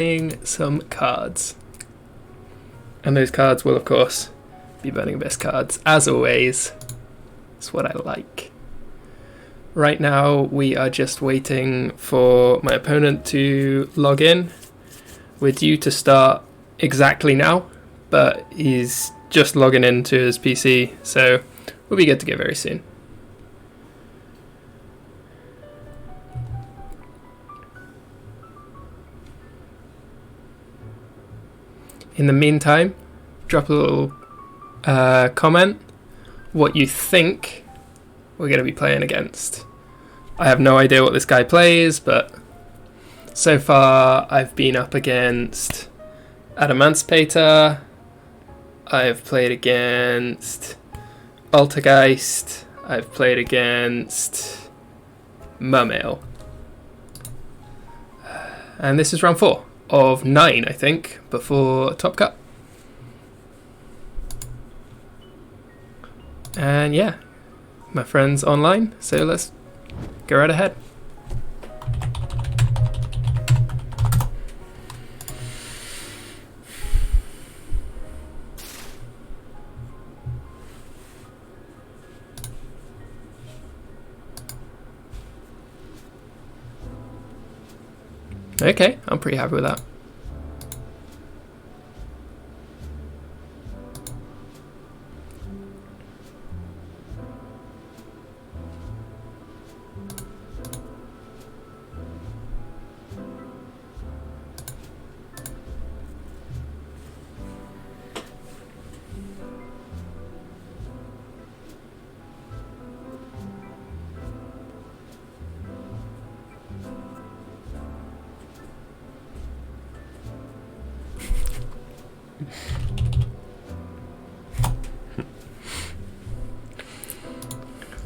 some cards. And those cards will, of course, be Burning Abyss cards. As always, it's what I like. Right now, we are just waiting for my opponent to log in. We're due to start exactly now, but he's just logging into his PC, so we'll be good to go very soon. In the meantime, drop a little comment what you think we're going to be playing against. I have no idea what this guy plays, but so far I've been up against Adamancipator, I've played against Altergeist, I've played against Mermail. And this is round 4 of 9, I think, before Top Cut. And yeah, my friend's online, so let's go right ahead. Okay, I'm pretty happy with that.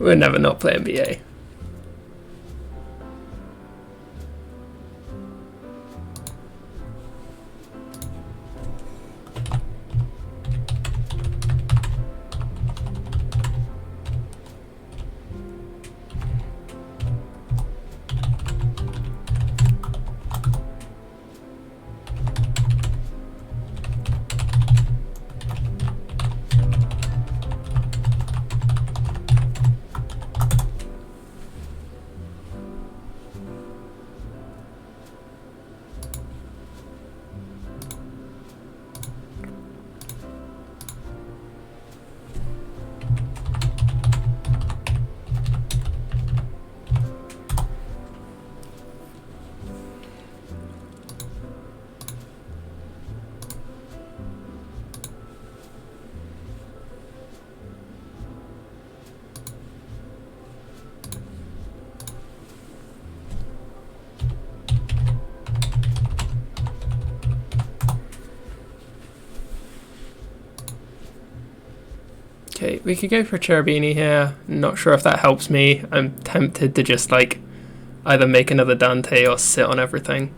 We're never not playing BA. Okay, we could go for Cherubini here. Not sure if that helps me. I'm tempted to just like either make another Dante or sit on everything.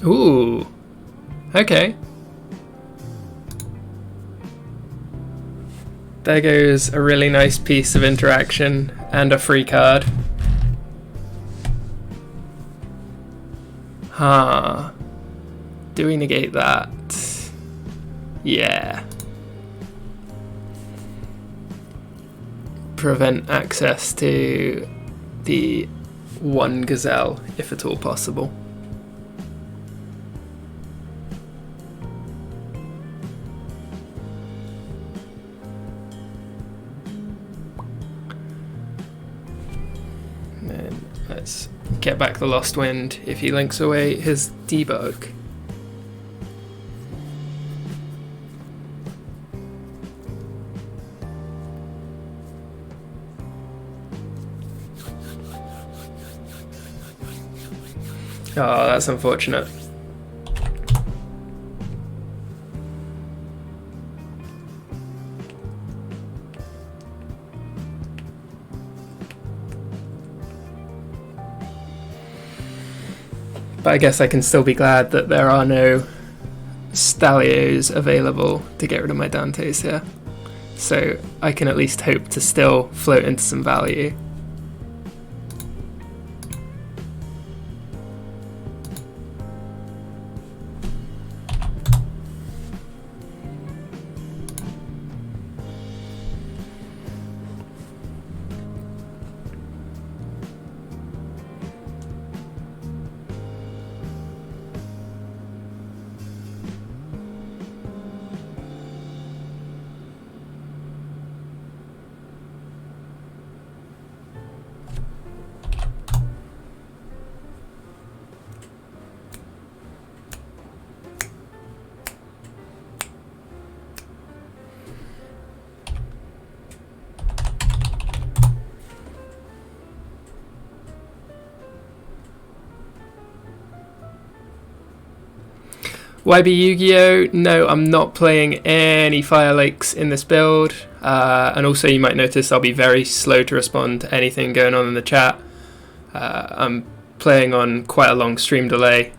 Ooh, okay. There goes a really nice piece of interaction and a free card. Huh. Do we negate that? Yeah. prevent access to the one gazelle, if at all possible. And then let's get back the Lost Wind if he links away his debug. Oh, that's unfortunate. But I guess I can still be glad that there are no Stalios available to get rid of my Dantes here. So I can at least hope to still float into some value. YB Yu-Gi-Oh! No, I'm not playing any Fire Lakes in this build. And also you might notice I'll be very slow to respond to anything going on in the chat. I'm playing on quite a long stream delay.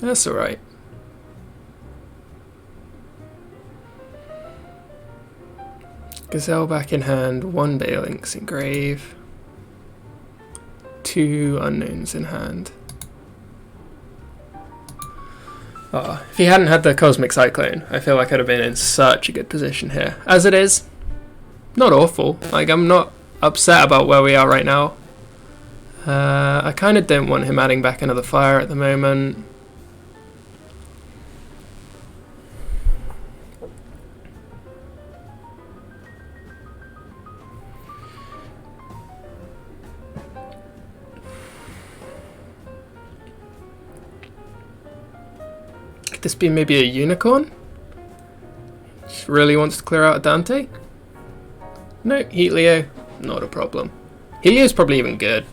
That's alright. Gazelle back in hand, 1 Balinx in grave, 2 unknowns in hand. Oh, if he hadn't had the Cosmic Cyclone, I feel like I'd have been in such a good position here. As it is, not awful. Like, I'm not upset about where we are right now. I kind of don't want him adding back another fire at the moment. This be maybe a unicorn? Just really wants to clear out a Dante? No, Heat Leo, not a problem. Helio's probably even good.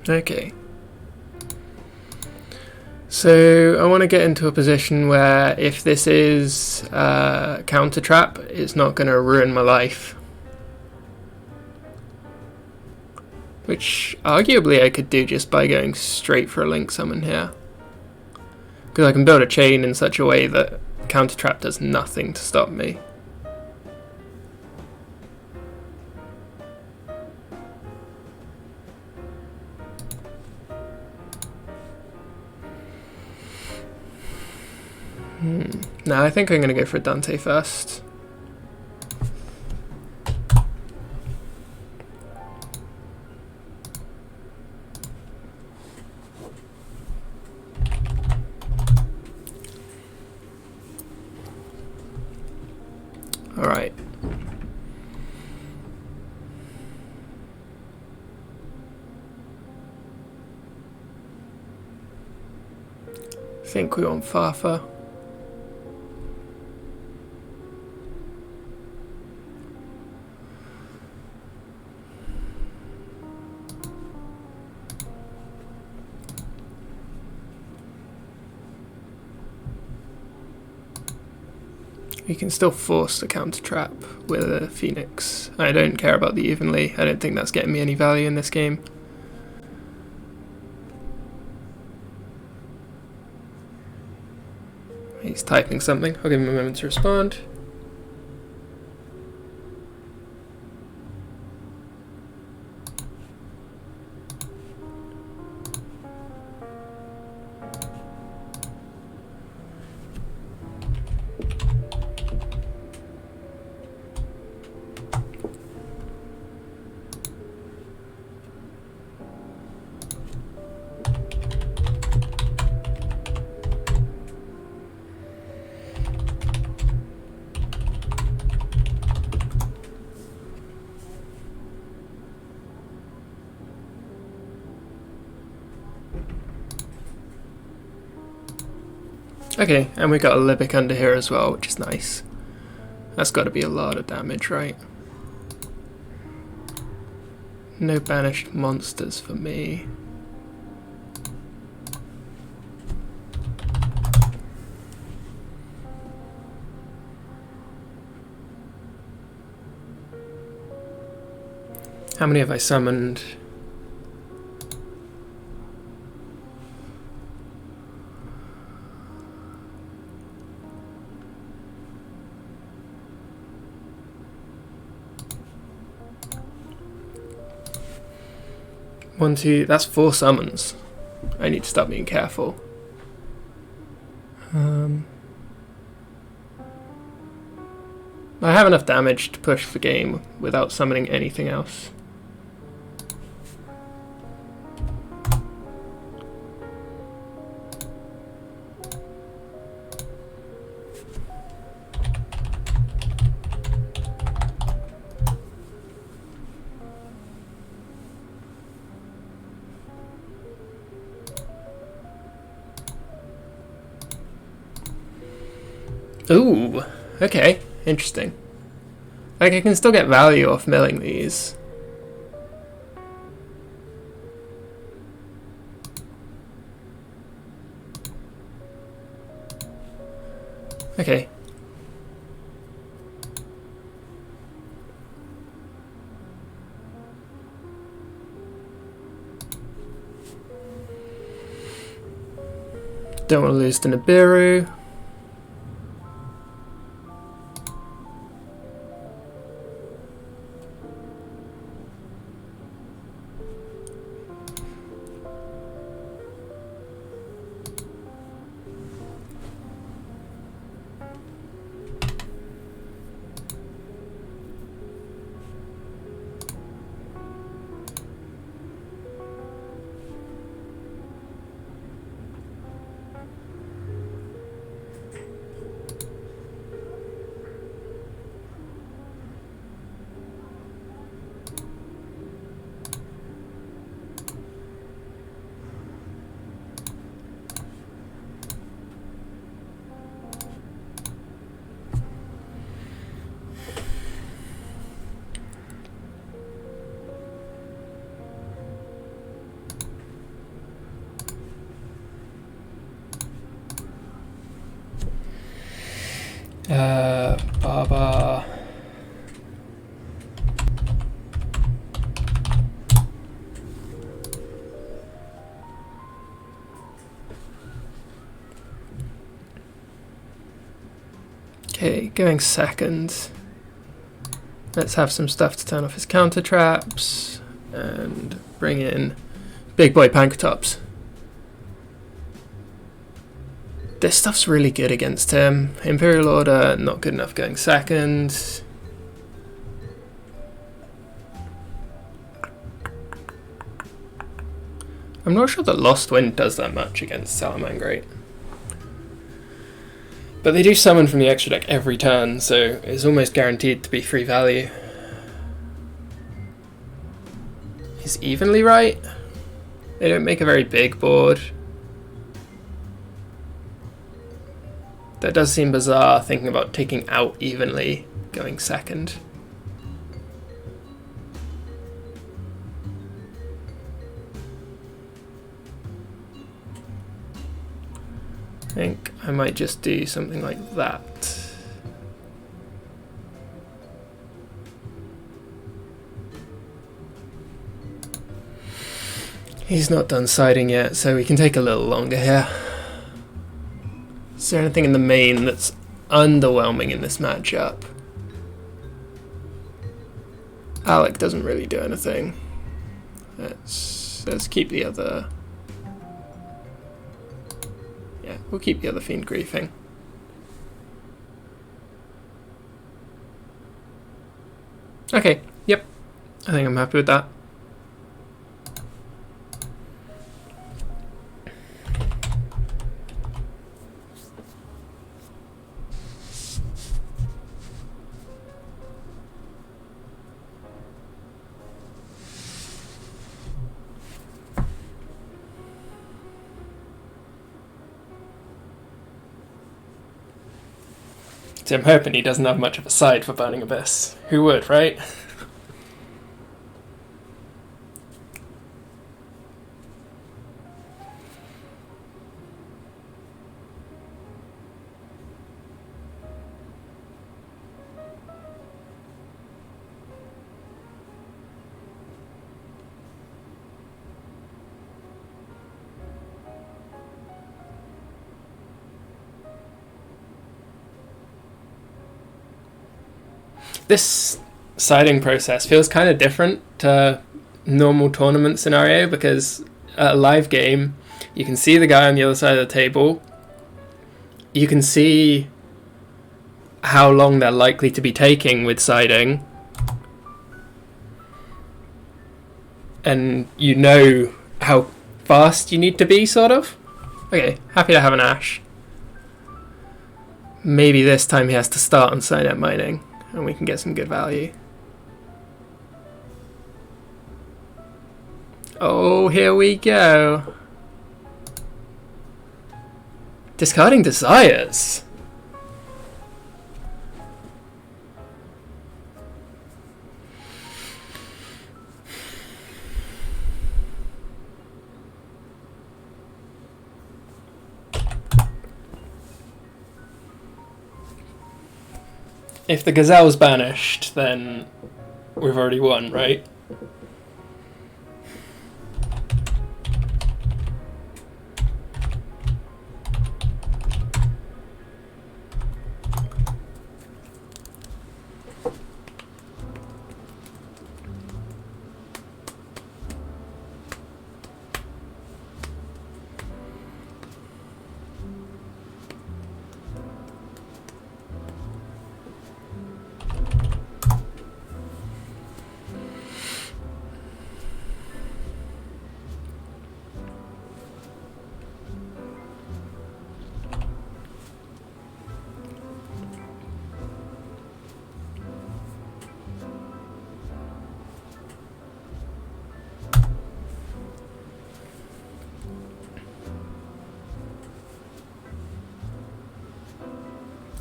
Okay, so I want to get into a position where if this is counter trap, it's not going to ruin my life. Which arguably I could do just by going straight for a link summon here. Because I can build a chain in such a way that counter trap does nothing to stop me. No, I think I'm going to go for a Dante first. All right. I think we want Fafa. You can still force the counter trap with a Phoenix. I don't care about the evenly. I don't think that's getting me any value in this game. He's typing something. I'll give him a moment to respond. Okay, and we got a Libic under here as well, which is nice. That's got to be a lot of damage, right? No banished monsters for me. How many have I summoned? One, two, that's 4 summons. I need to start being careful. I have enough damage to push the game without summoning anything else. Ooh, okay, interesting. Like, I can still get value off milling these. Okay. Don't want to lose to Nibiru. Baba. Okay, going second. Let's have some stuff to turn off his counter traps and bring in big boy Pankratops. This stuff's really good against him. Imperial Order, not good enough going second. I'm not sure that Lost Wind does that much against Salamangreat. But they do summon from the extra deck every turn, so it's almost guaranteed to be free value. Is evenly right? They don't make a very big board. That does seem bizarre, thinking about taking out evenly, going second. I think I might just do something like that. He's not done siding yet, so we can take a little longer here. Is there anything in the main that's underwhelming in this matchup? Alec doesn't really do anything. Let's keep the other... Yeah, we'll keep the other fiend griefing. Okay, yep. I think I'm happy with that. So I'm hoping he doesn't have much of a side for Burning Abyss. Who would, right? This siding process feels kind of different to normal tournament scenario, because at a live game you can see the guy on the other side of the table, you can see how long they're likely to be taking with siding, and you know how fast you need to be, sort of. Okay, happy to have an Ash. Maybe this time he has to start on side-out mining, and we can get some good value. Oh, here we go. Discarding Desires. If the Gazelle's banished, then we've already won, right?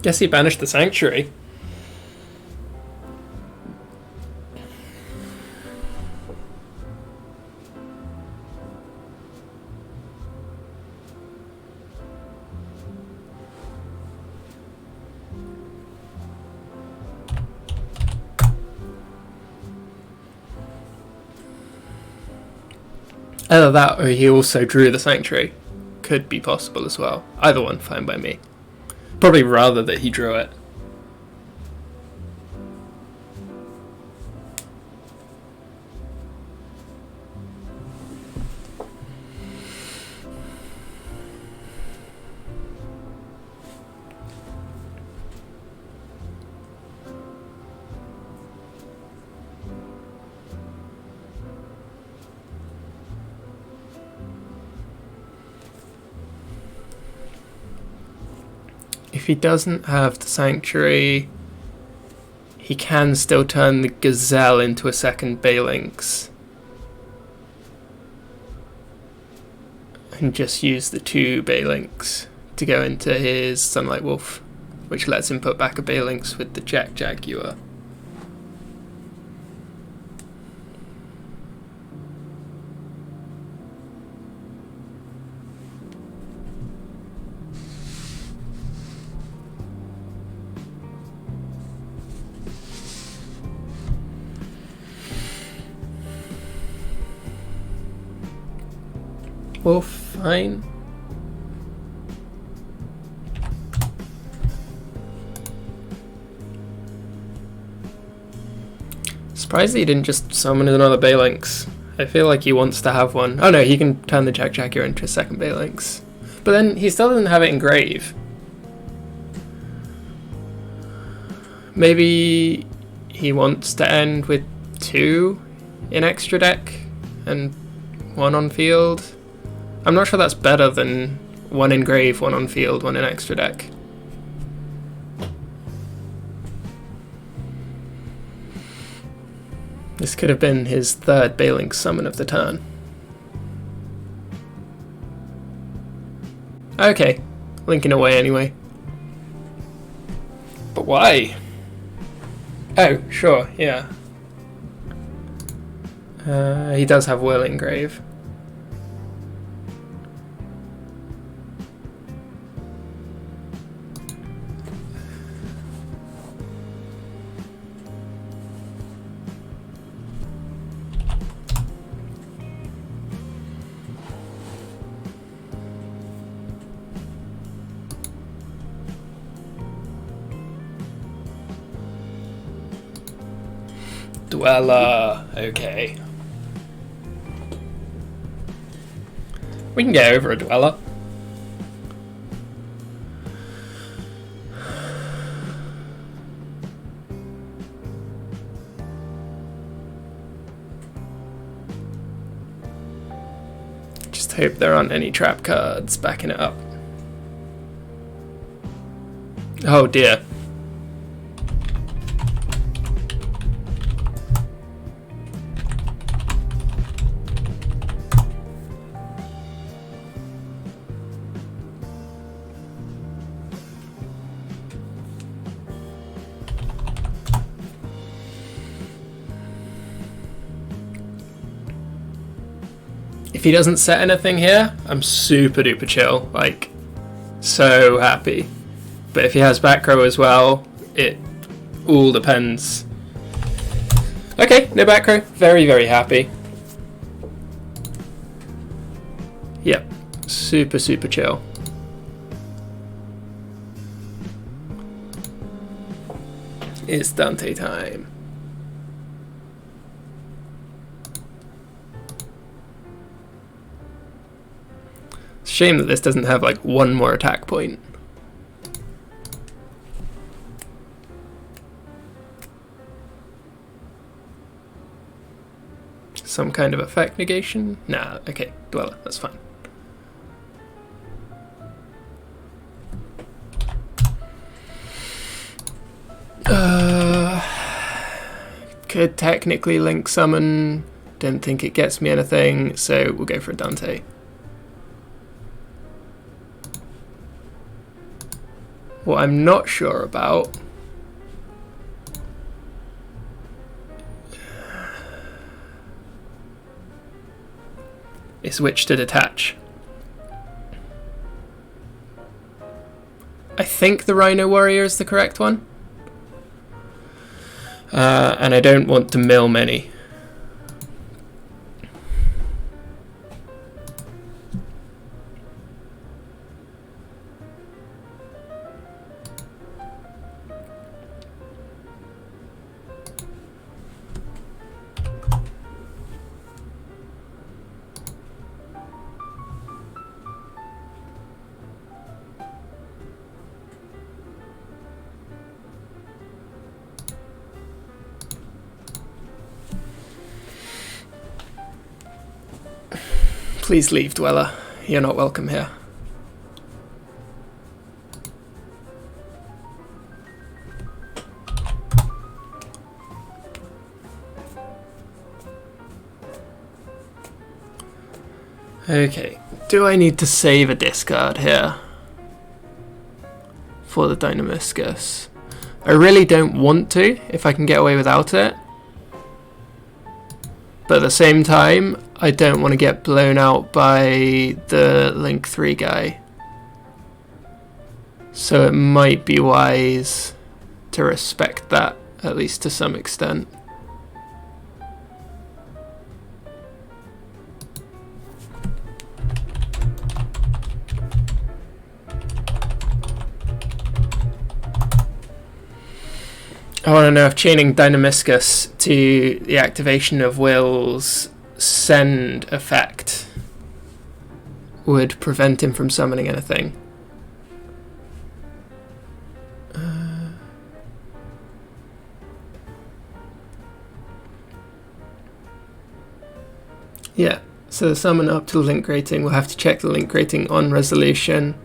Guess he banished the Sanctuary. Either that, or he also drew the Sanctuary. Could be possible as well. Either one, fine by me. Probably rather that he drew it. If he doesn't have the Sanctuary, he can still turn the Gazelle into a second Balinx and just use the 2 Balinx to go into his Sunlight Wolf, which lets him put back a Phalanx with the Jaguar. Wolf, fine. Surprised that he didn't just summon another Phalanx. I feel like he wants to have one. Oh no, he can turn the Jaguar into a second Phalanx. But then he still doesn't have it in Grave. Maybe he wants to end with 2 in extra deck and 1 on field. I'm not sure that's better than 1 in Grave, 1 on field, 1 in extra deck. This could have been his 3rd Phalanx summon of the turn. Okay, linking away anyway. But why? Oh, sure, yeah. He does have Whirling Grave. Dweller, okay. We can get over a Dweller. Just hope there aren't any trap cards backing it up. Oh dear. If he doesn't set anything here, I'm super duper chill, like, so happy. But if he has back row as well, it all depends. Okay, no back row, very, very happy. Yep, super, super chill. It's Dante time. Shame that this doesn't have like 1 more attack point. Some kind of effect negation? Nah, okay, Dweller, that's fine. Could technically link summon, don't think it gets me anything, so we'll go for a Dante. What I'm not sure about is which to detach. I think the Rhino Warrior is the correct one. And I don't want to mill many. Please leave, Dweller. You're not welcome here. Okay, do I need to save a discard here? for the Dynamiscus. I really don't want to, if I can get away without it. But at the same time, I don't want to get blown out by the Link 3 guy. So it might be wise to respect that, at least to some extent. I want to know if chaining Dynamiscus to the activation of Will's send effect would prevent him from summoning anything. Yeah, so the summon up to the link rating, we'll have to check the link rating on resolution.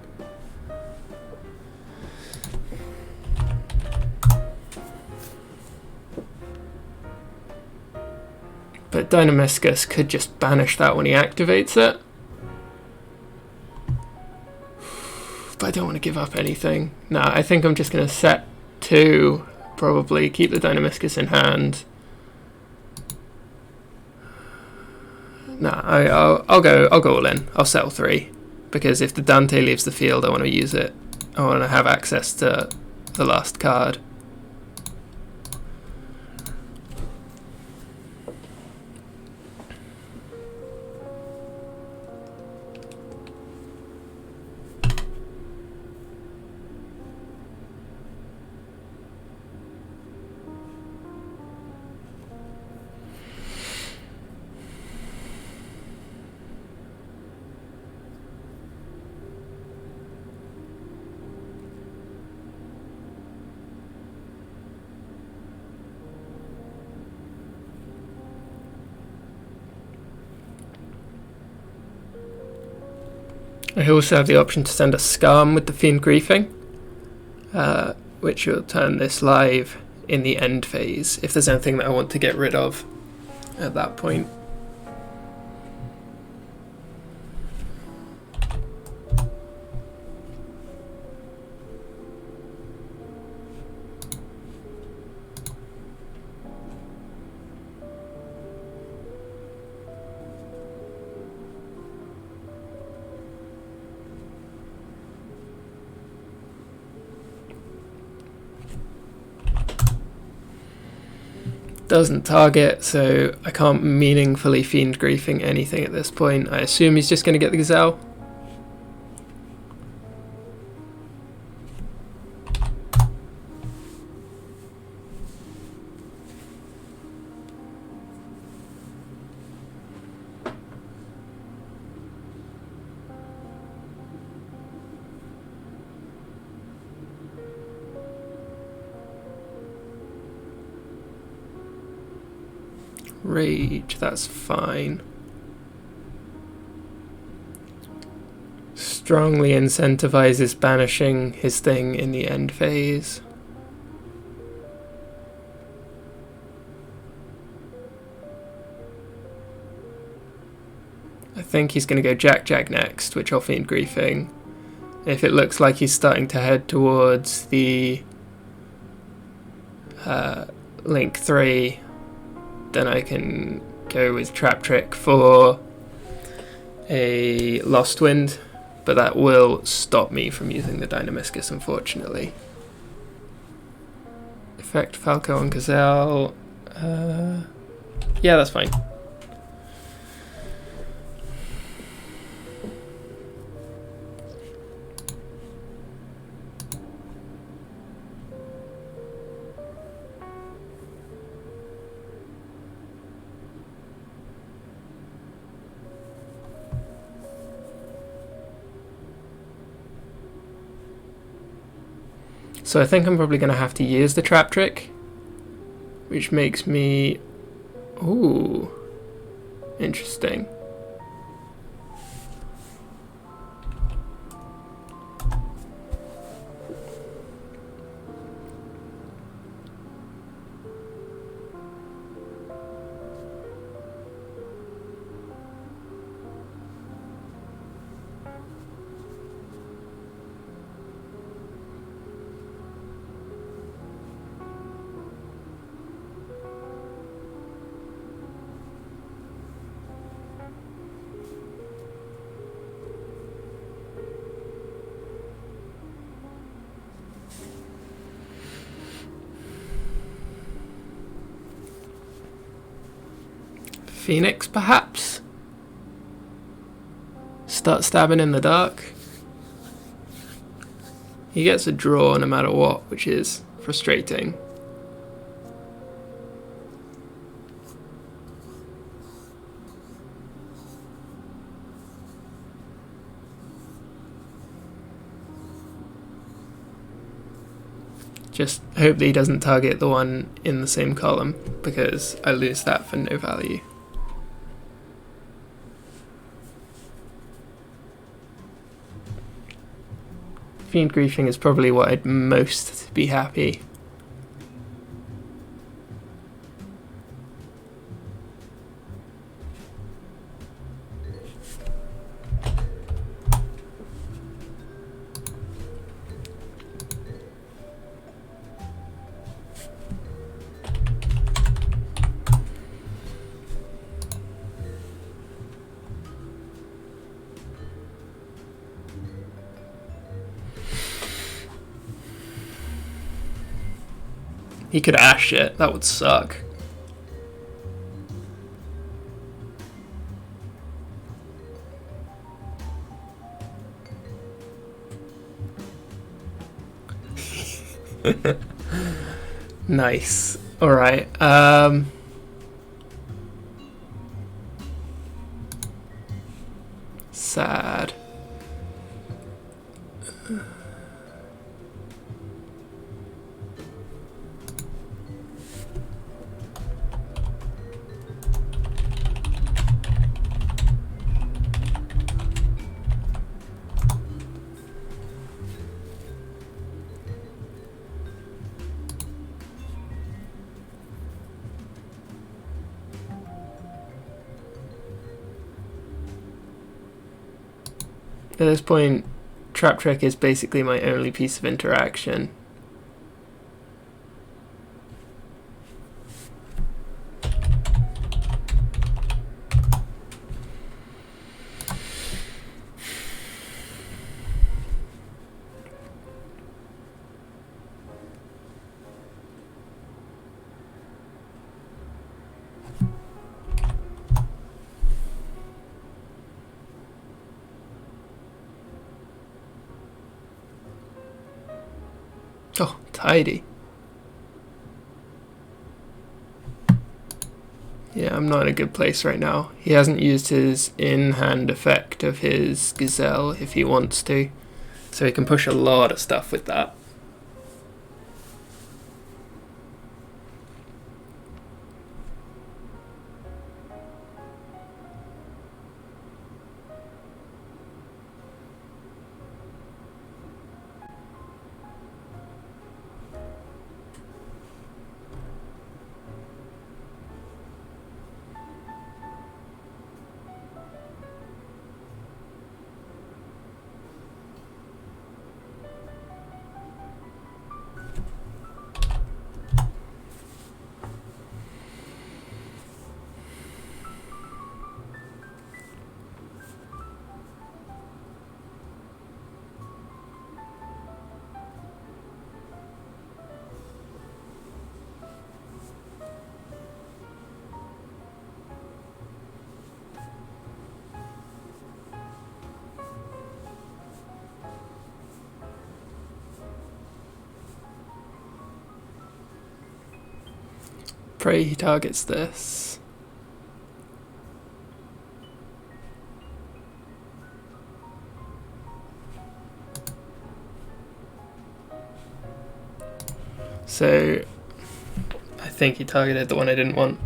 But Dynamiscus could just banish that when he activates it. But I don't want to give up anything. Nah, I think I'm just going to set 2, probably, keep the Dynamiscus in hand. Nah, I'll go all in. I'll settle 3. Because if the Dante leaves the field, I want to use it. I want to have access to the last card. I also have the option to send a Scam with the Fiend Griefing, which will turn this live in the end phase, if there's anything that I want to get rid of at that point. Doesn't target, so I can't meaningfully Fiend Griefing anything at this point. I assume he's just going to get the Gazelle. Rage, that's fine. Strongly incentivizes banishing his thing in the end phase. I think he's going to go Jack next, which I'll Fiend Griefing. If it looks like he's starting to head towards the Link 3, then I can go with Trap Trick for a Lost Wind, but that will stop me from using the Dynamiscus, unfortunately. Effect Falco on Gazelle. Yeah, that's fine. So I think I'm probably going to have to use the Trap Trick, which makes me... Ooh, interesting. Phoenix, perhaps? Start stabbing in the dark. He gets a draw no matter what, which is frustrating. Just hope that he doesn't target the one in the same column, because I lose that for no value. Fiend Griefing is probably what I'd most be happy. He could ash it, that would suck. Nice. Alright, sad. At this point, Trap Trick is basically my only piece of interaction. Oh, tidy. Yeah, I'm not in a good place right now. He hasn't used his in-hand effect of his Gazelle if he wants to, so he can push a lot of stuff with that. Pray he targets this. So I think he targeted the one I didn't want.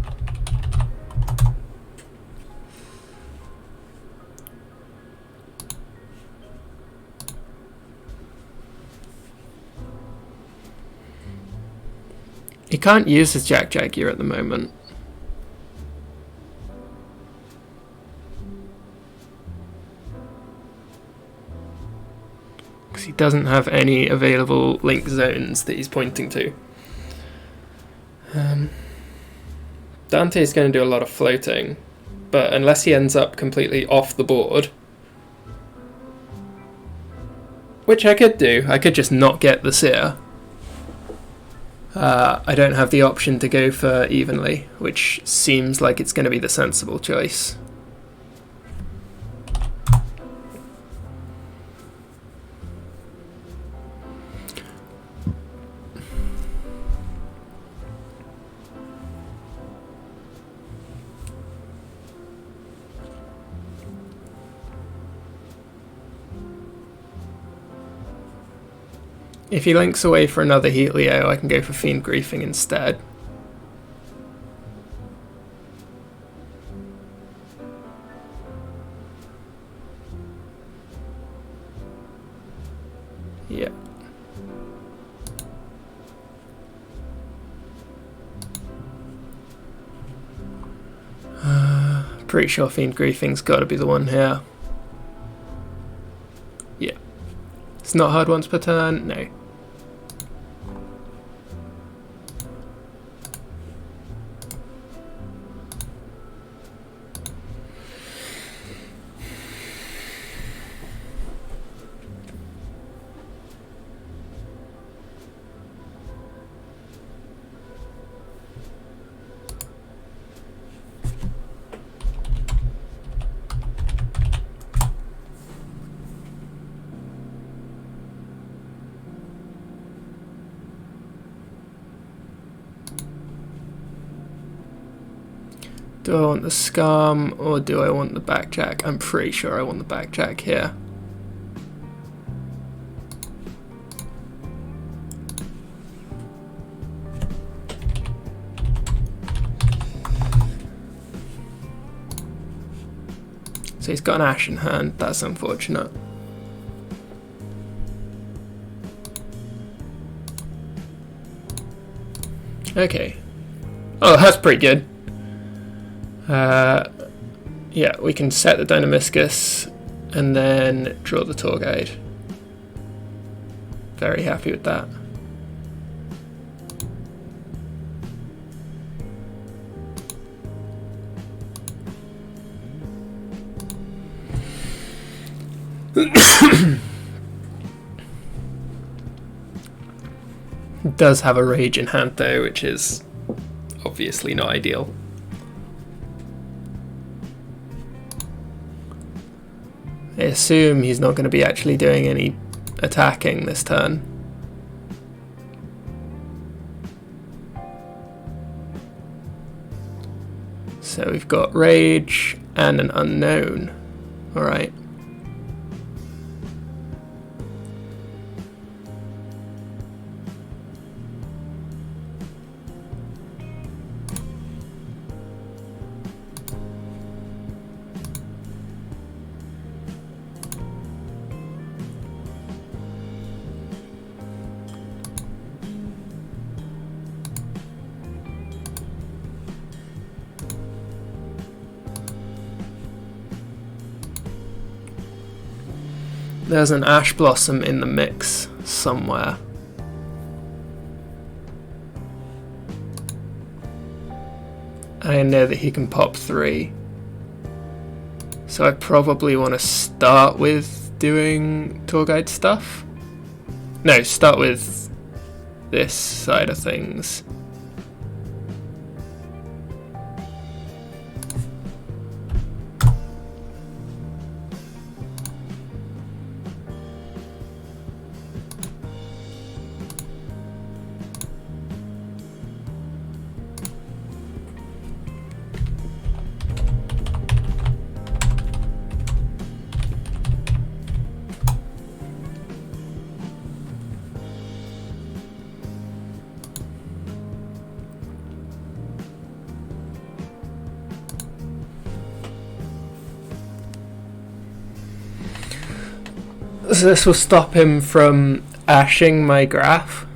He can't use his Jack Jaguar at the moment. Because he doesn't have any available link zones that he's pointing to. Dante's going to do a lot of floating, but unless he ends up completely off the board, which I could do, I could just not get the Seer. I don't have the option to go for evenly, which seems like it's going to be the sensible choice. If he links away for another Helio, I can go for Fiend Griefing instead. Yeah. Pretty sure Fiend Griefing's got to be the one here. Yeah. It's not hard once per turn? No. Do I want the Scum or do I want the Backjack? I'm pretty sure I want the Backjack here. So he's got an Ash in hand, that's unfortunate. Okay. Oh, that's pretty good. Yeah, we can set the Dynamiscus and then draw the Tour Guide. Very happy with that. It does have a Rage in hand though, which is obviously not ideal. I assume he's not going to be actually doing any attacking this turn. So we've got Rage and an Unknown. Alright. There's an Ash Blossom in the mix somewhere. I know that he can pop 3. So I probably want to start with doing Tour Guide stuff. No, start with this side of things. So this will stop him from ashing my graph.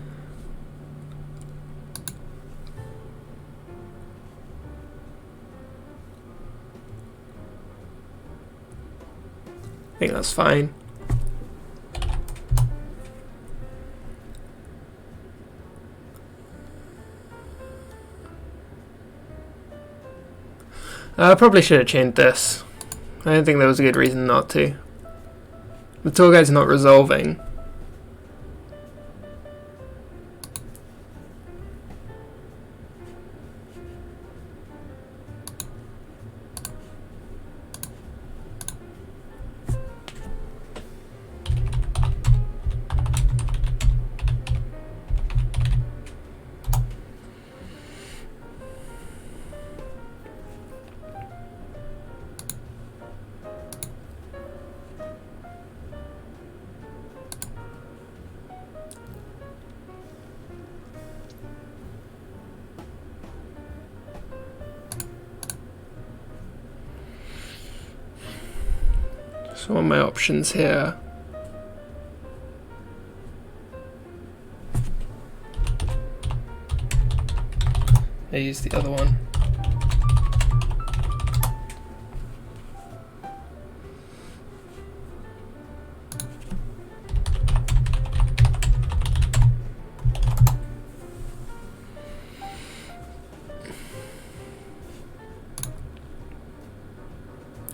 I think that's fine. I probably should have changed this. I don't think there was a good reason not to. The Tour Guide's not resolving. So what are my options here? I use the other one.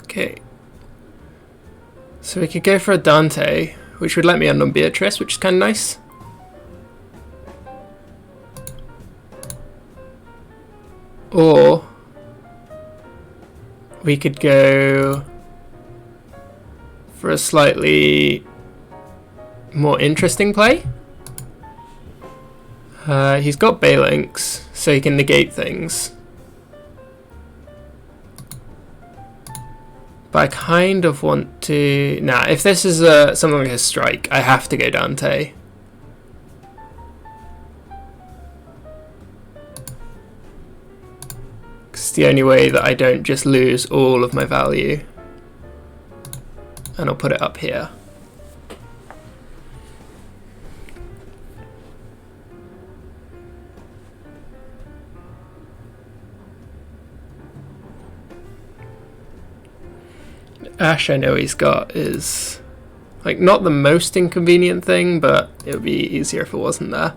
Okay. So we could go for a Dante, which would let me unknown Beatrice, which is kind of nice. Or we could go for a slightly more interesting play. He's got Balinks, so he can negate things. But I kind of want to... Nah, if this is something like a strike, I have to go Dante. It's the only way that I don't just lose all of my value. And I'll put it up here. Ash I know he's got is like not the most inconvenient thing, but it would be easier if it wasn't there.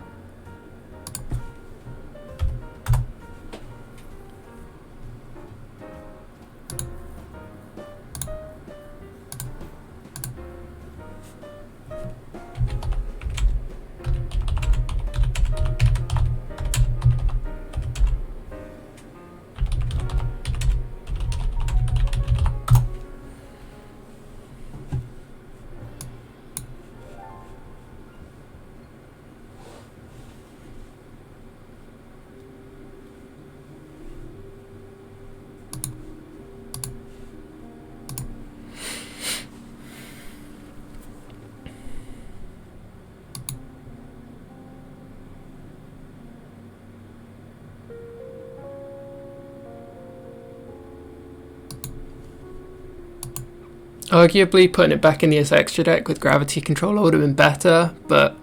Arguably, putting it back in the extra deck with Gravity Controller would have been better, but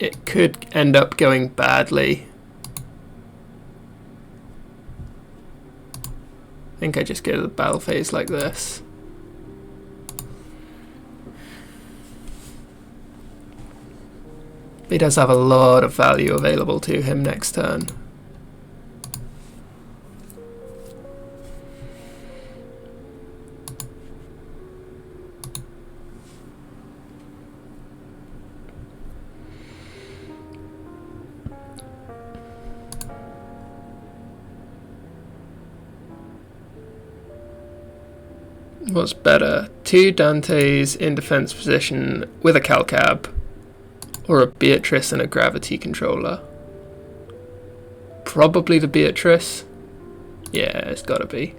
it could end up going badly. I think I just go to the battle phase like this. He does have a lot of value available to him next turn. What's better? 2 Dantes in defense position with a Calcab, or a Beatrice and a Gravity Controller? Probably the Beatrice. Yeah, it's gotta be.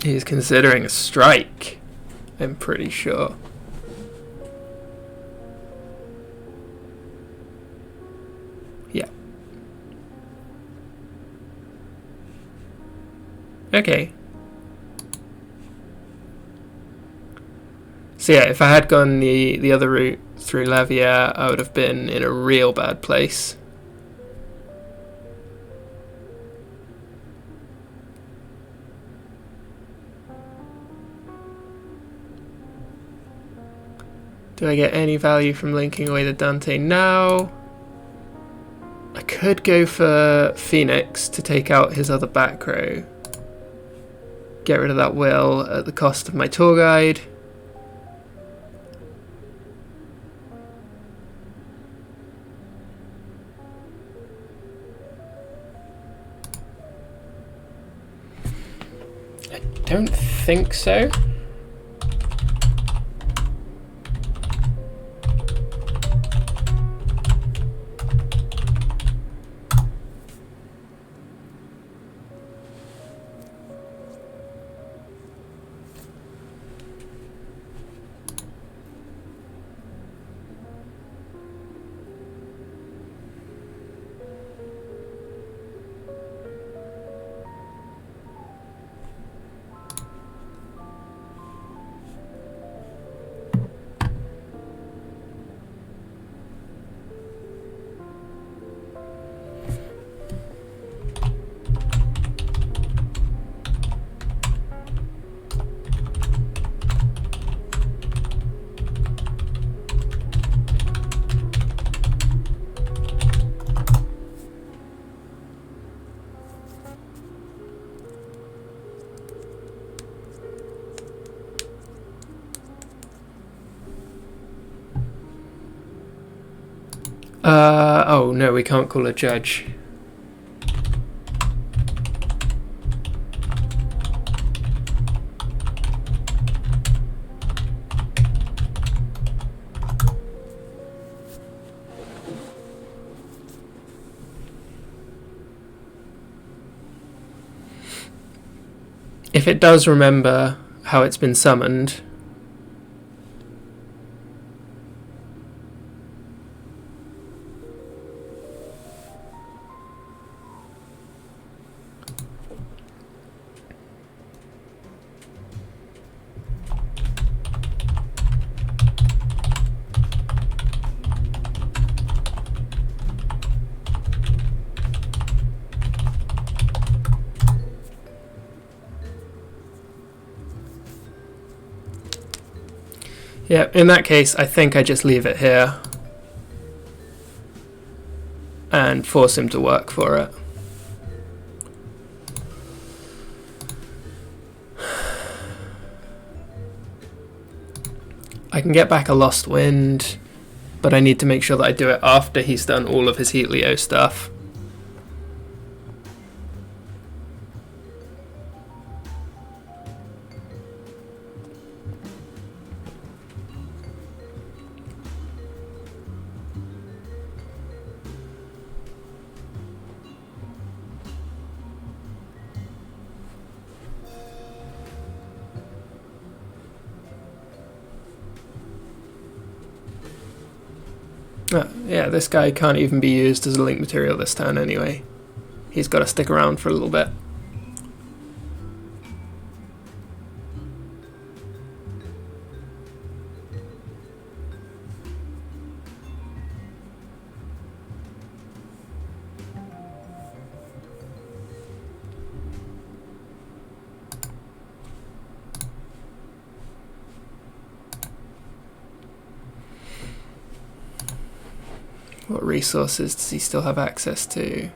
He's considering a strike, I'm pretty sure. Yeah. Okay. So yeah, if I had gone the other route through Lavier, I would have been in a real bad place. Do I get any value from linking away the Dante now? I could go for Phoenix to take out his other back row. Get rid of that will at the cost of my tour guide. I don't think so. Oh no, we can't call a judge. If it does remember how it's been summoned, yeah, in that case, I think I just leave it here and force him to work for it. I can get back a Lost Wind, but I need to make sure that I do it after he's done all of his Heatleo stuff. Yeah, this guy can't even be used as a link material this turn anyway. He's got to stick around for a little bit. What resources does he still have access to?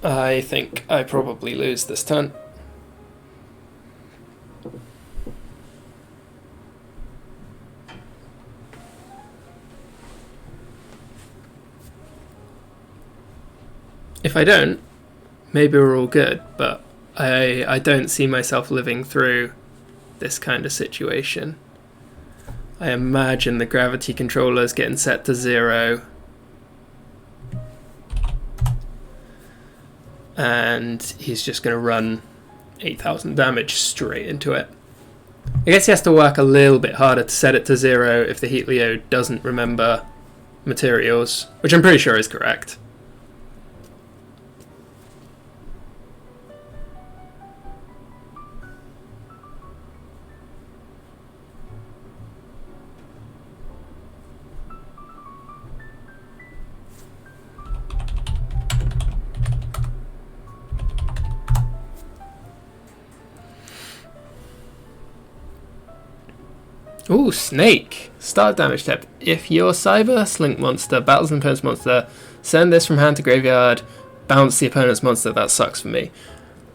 I think I probably lose this turn. If I don't, maybe we're all good, but I don't see myself living through this kind of situation. I imagine the gravity controller's getting set to 0. And he's just going to run 8,000 damage straight into it. I guess he has to work a little bit harder to set it to 0 if the Heatleo doesn't remember materials, which I'm pretty sure is correct. Ooh, Snake! Start damage step. If your Cyber Slink monster battles an opponent's monster, send this from hand to graveyard, bounce the opponent's monster. That sucks for me.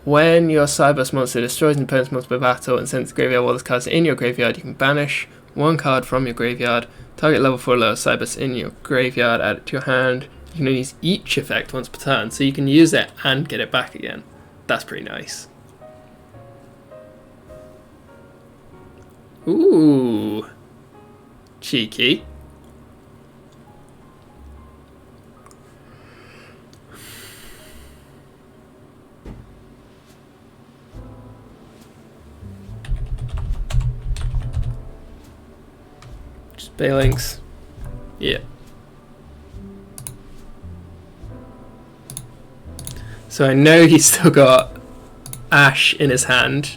When your Cyber monster destroys an opponent's monster by battle and sends it to graveyard while this card is in your graveyard, you can banish one card from your graveyard, target level 4 lower Cybers in your graveyard, add it to your hand. You can only use each effect once per turn, so you can use it and get it back again. That's pretty nice. Ooh, cheeky. Just Balinks. Yeah. So I know he's still got Ash in his hand.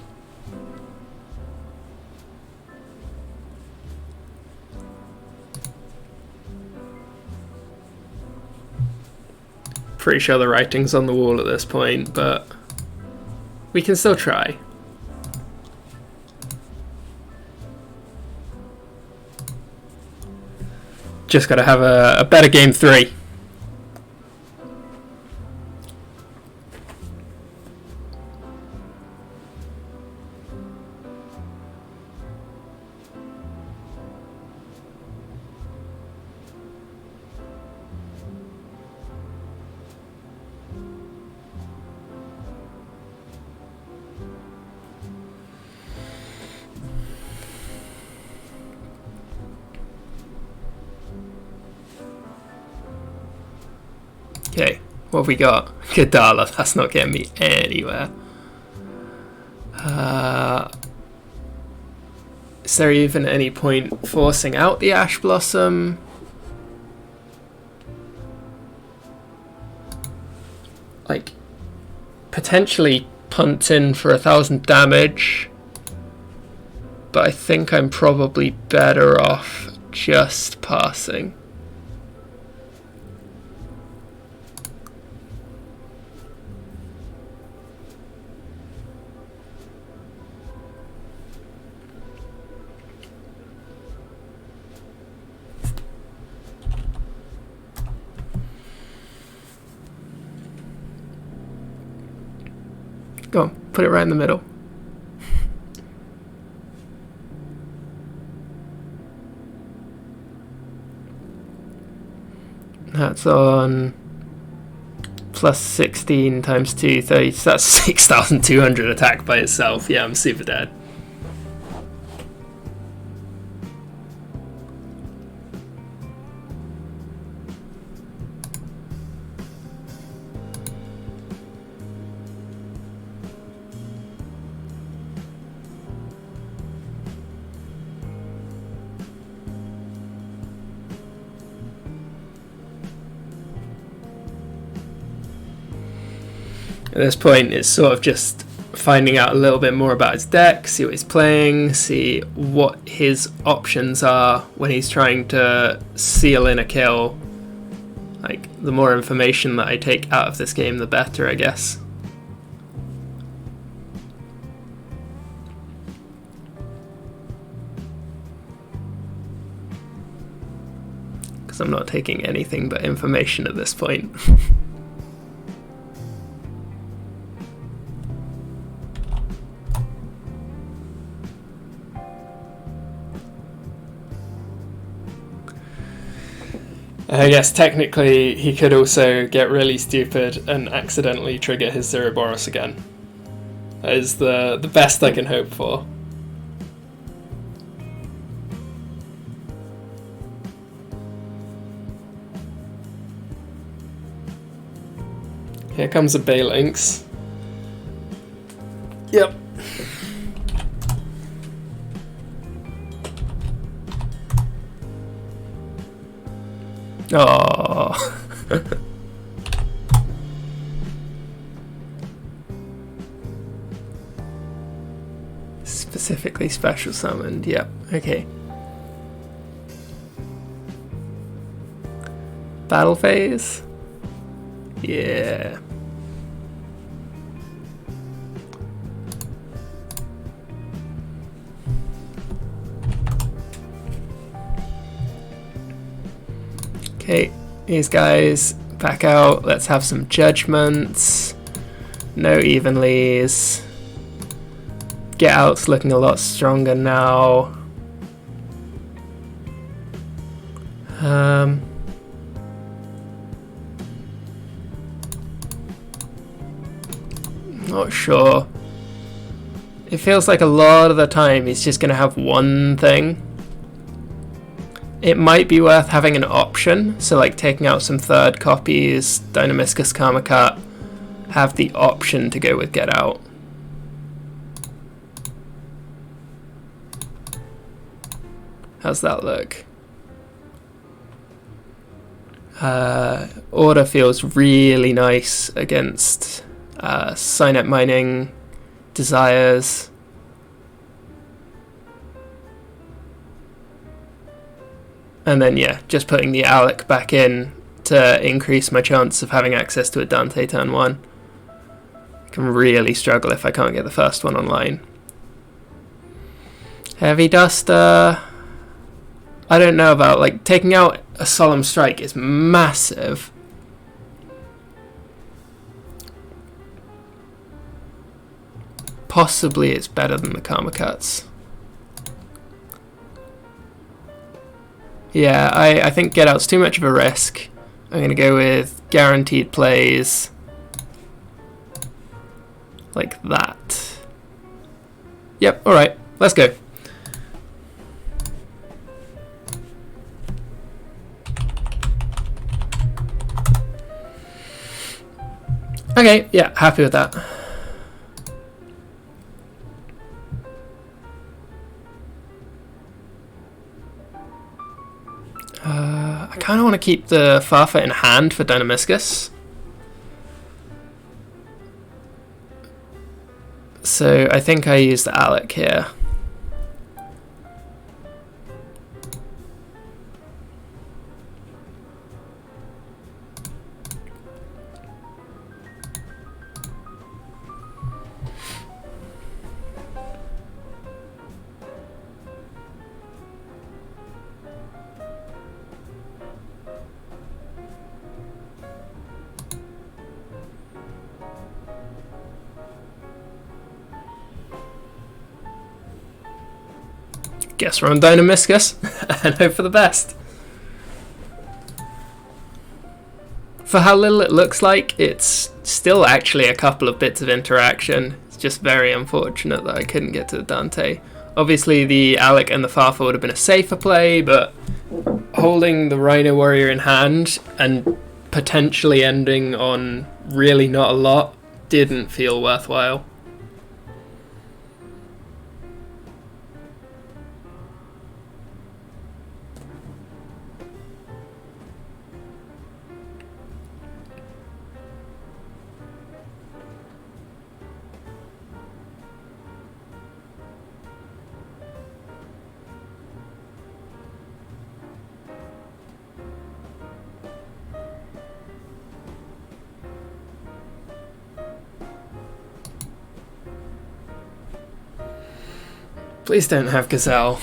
Pretty sure the writing's on the wall at this point, but we can still try. Just got to have a better game 3. Okay, what have we got? Kadala, that's not getting me anywhere. Is there even any point forcing out the Ash Blossom? Like, potentially punt in for 1,000 damage, but I think I'm probably better off just passing. Go on, put it right in the middle. That's on plus 16 times 2, 30, so that's 6,200 attack by itself. Yeah, I'm super dead. At this point, it's sort of just finding out a little bit more about his deck, see what he's playing, see what his options are when he's trying to seal in a kill. Like, the more information that I take out of this game, the better, I guess. Because I'm not taking anything but information at this point. I guess technically he could also get really stupid and accidentally trigger his Kuribrohs again. That is the best I can hope for. Here comes a Balinx. Yep. Oh. Specifically special summoned. Yep. Okay. Battle phase. Yeah. Okay, these guys back out. Let's have some judgments. No evenlies. Get out's looking a lot stronger now. Not sure. It feels like a lot of the time he's just going to have one thing. It might be worth having an option, so like taking out some third copies, Dynamiscus Karmacut, have the option to go with Get Out. How's that look? Order feels really nice against Signet Mining, Desires. And then, yeah, just putting the Alec back in to increase my chance of having access to a Dante turn 1. I can really struggle if I can't get the first one online. Heavy Duster. I don't know about, like, taking out a Solemn Strike is massive. Possibly it's better than the Karma Cuts. Yeah, I think Get Out's too much of a risk. I'm going to go with guaranteed plays like that. Yep, alright, let's go. Okay, yeah, happy with that. I kind of want to keep the Farfa in hand for Dynamiscus. So I think I use the Alec here. Guess we're on Dynamiscus and hope for the best. For how little it looks like, it's still actually a couple of bits of interaction. It's just very unfortunate that I couldn't get to the Dante. Obviously the Alec and the Farfa would have been a safer play, but holding the Rhino Warrior in hand and potentially ending on really not a lot didn't feel worthwhile. Please don't have Gazelle.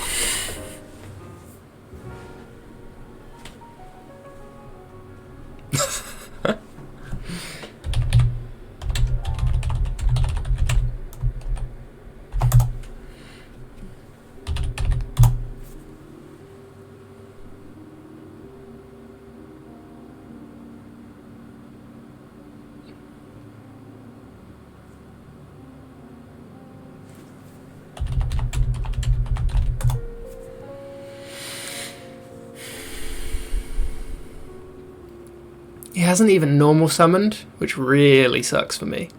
He hasn't even normal summoned, which really sucks for me.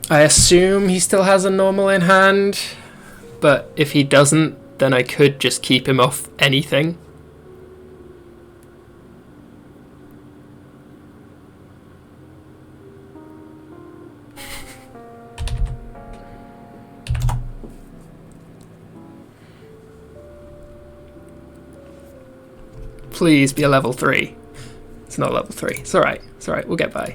I assume he still has a normal in hand, but if he doesn't, then I could just keep him off anything. Please be a level 3. It's not level 3. It's alright. It's alright. We'll get by.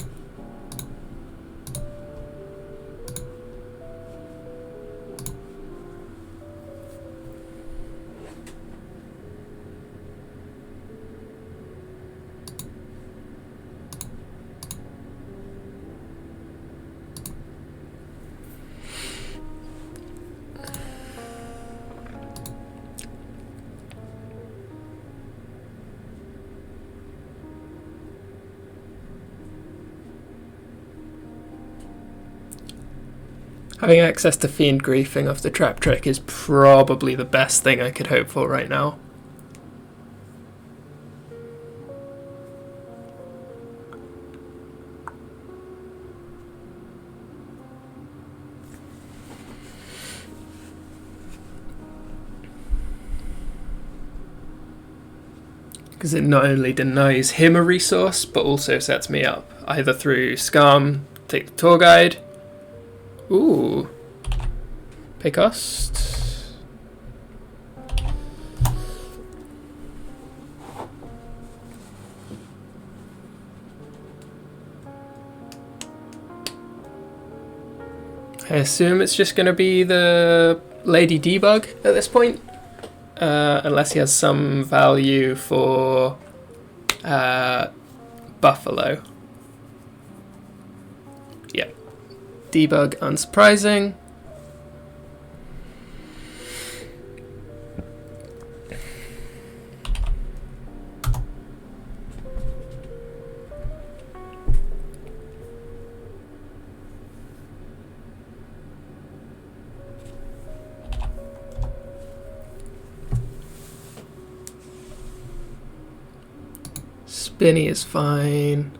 Having access to Fiend Griefing off the Trap Trick is probably the best thing I could hope for right now. Because it not only denies him a resource, but also sets me up, either through Scam, take the Tour Guide. Ooh. Pay cost. I assume it's just going to be the Lady Debug at this point, unless he has some value for Buffalo. Yeah, Debug unsurprising. Spinny is fine.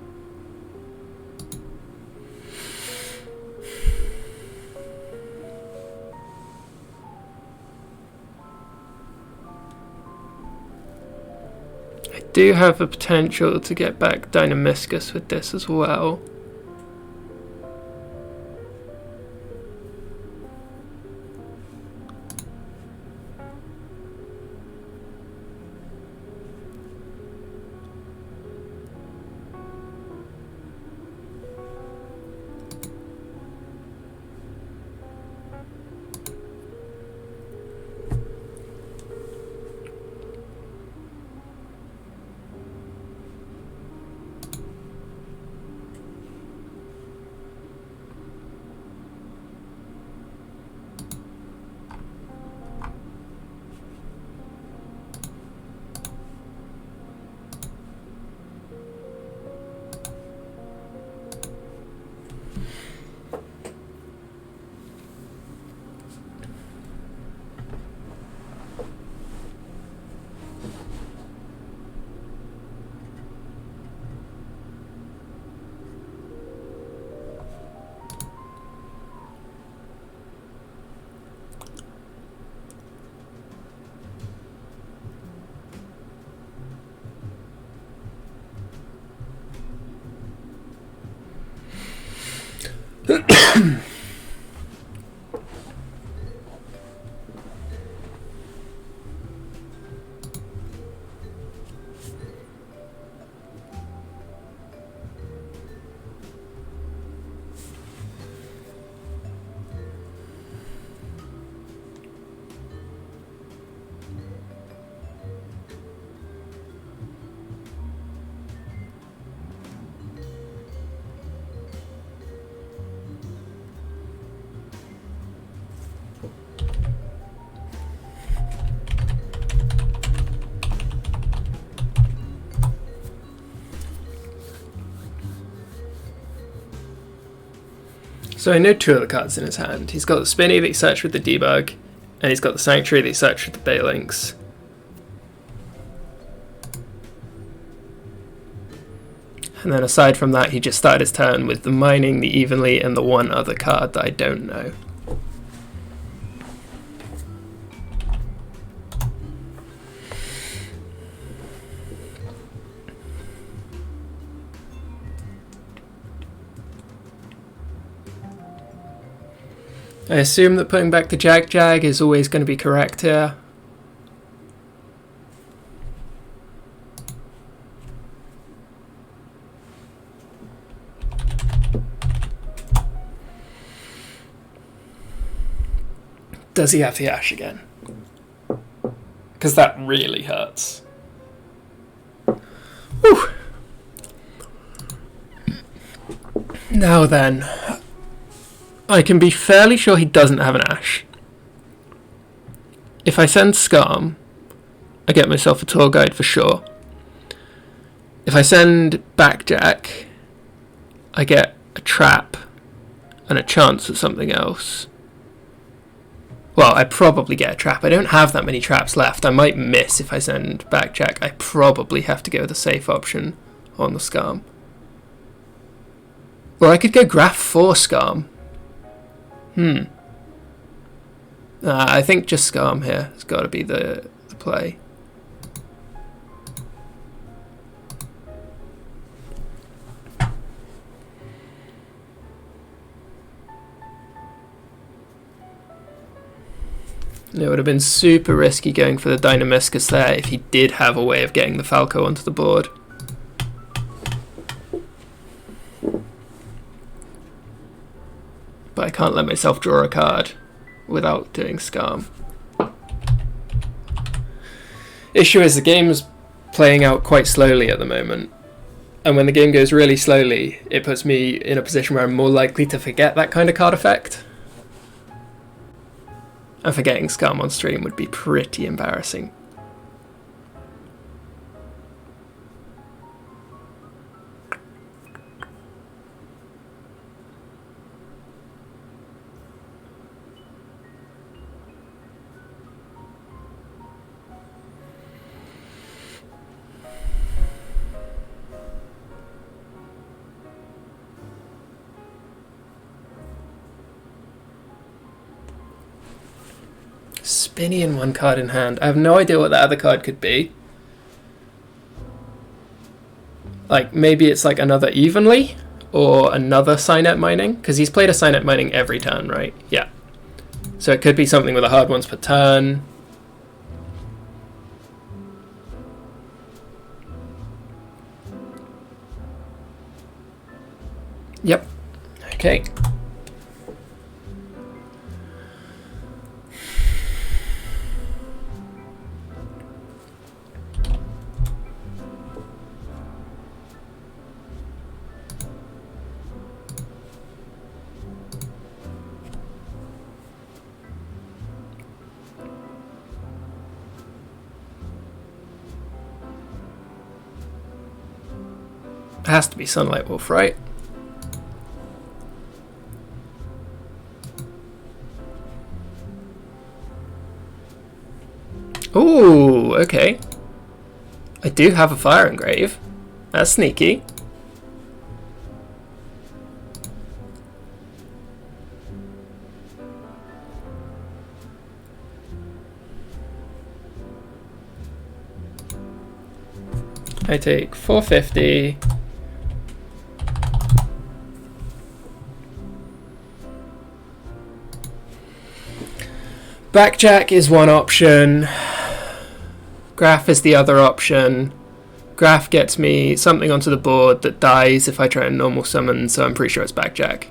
I do have the potential to get back Dynamiscus with this as well. So I know two of the cards in his hand. He's got the Spinny that he searched with the Debug, and he's got the Sanctuary that he searched with the Balinks. And then aside from that, he just started his turn with the Mining, the Evenly, and the one other card that I don't know. I assume that putting back the Jag is always going to be correct here. Does he have the Ash again? Because that really hurts. Whew. Now then, I can be fairly sure he doesn't have an Ash. If I send Scarm, I get myself a tour guide for sure. If I send Backjack, I get a trap and a chance at something else. Well, I probably get a trap. I don't have that many traps left. I might miss if I send Backjack. I probably have to go with the safe option on the Scarm. Or I could go Graph for Scarm. I think just Scarm here has got to be the play. It would have been super risky going for the Dynamiscus there if he did have a way of getting the Falco onto the board. But I can't let myself draw a card without doing Scam. Issue is the game's playing out quite slowly at the moment. And when the game goes really slowly, it puts me in a position where I'm more likely to forget that kind of card effect. And forgetting Scam on stream would be pretty embarrassing. Spinny and one card in hand. I have no idea what that other card could be. Like, maybe it's like another Evenly or another Cynet Mining, because he's played a Cynet Mining every turn, right? Yeah. So it could be something with a hard once per turn. Yep. Okay. It has to be Sunlight Wolf, right? Ooh, okay. I do have a Fire Engrave. That's sneaky. I take 450. Backjack is one option. Graph is the other option. Graph gets me something onto the board that dies if I try and normal summon, so I'm pretty sure it's Backjack.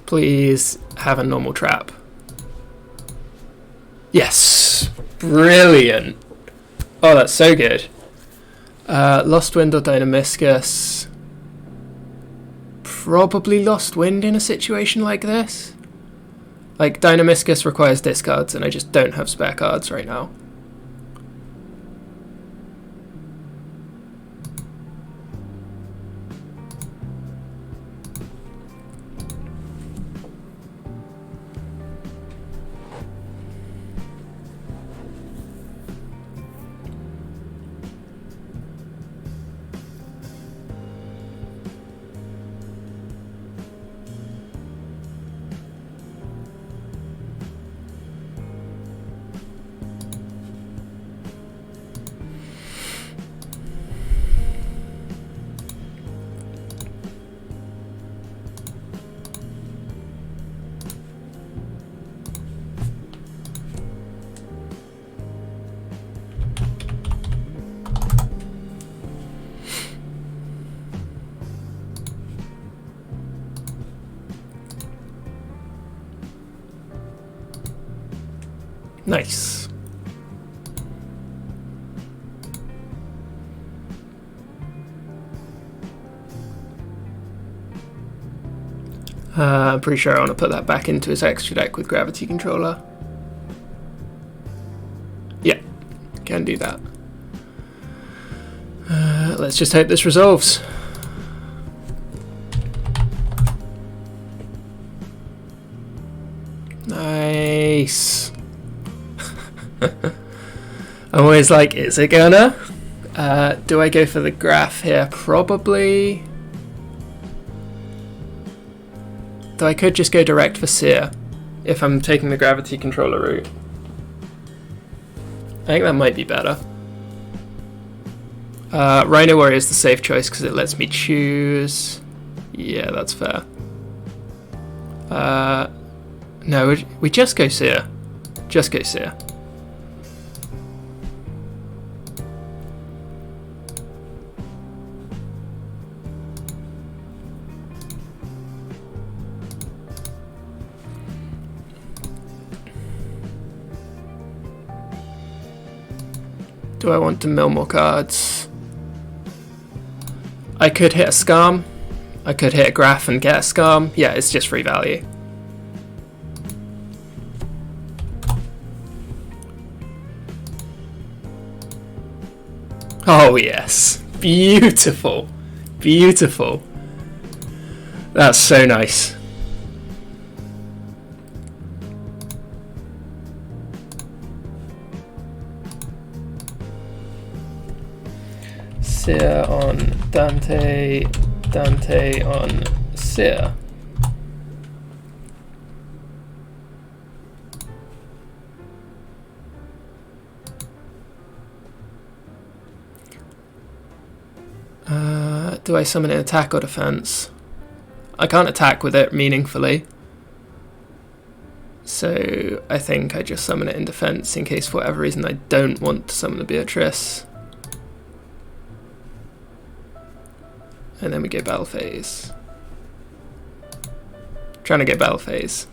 Please have a normal trap. Yes! Brilliant! Oh, that's so good. Lost Wind or Dynamiscus. Probably Lost Wind in a situation like this. Like, Dynamiscus requires discards, and I just don't have spare cards right now. Nice. I'm pretty sure I want to put that back into his extra deck with Gravity Controller. Yeah, can do that. Let's just hope this resolves. Nice. I'm always like, is it gonna? Do I go for the graph here? Probably. Though I could just go direct for Seer if I'm taking the Gravity Controller route. I think that might be better. Rhino Warrior is the safe choice because it lets me choose. Yeah, that's fair. No, we just go Seer. Just go Seer. Do I want to mill more cards? I could hit a Scam. I could hit a Graph and get a Scam. Yeah, it's just free value. Oh yes, beautiful, beautiful. That's so nice. Seer on Dante, Dante on Seer. Do I summon an attack or defense? I can't attack with it meaningfully. So I think I just summon it in defense in case for whatever reason I don't want to summon the Beatrice. And then we go battle phase. Trying to get battle phase.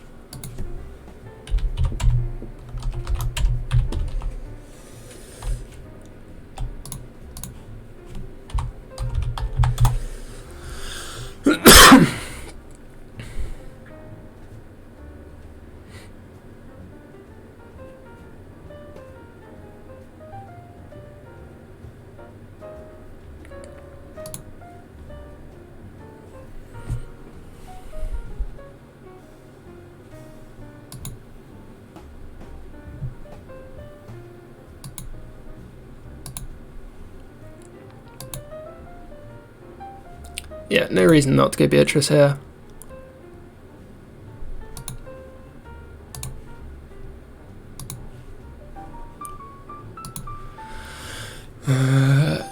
Yeah, no reason not to go Beatrice here.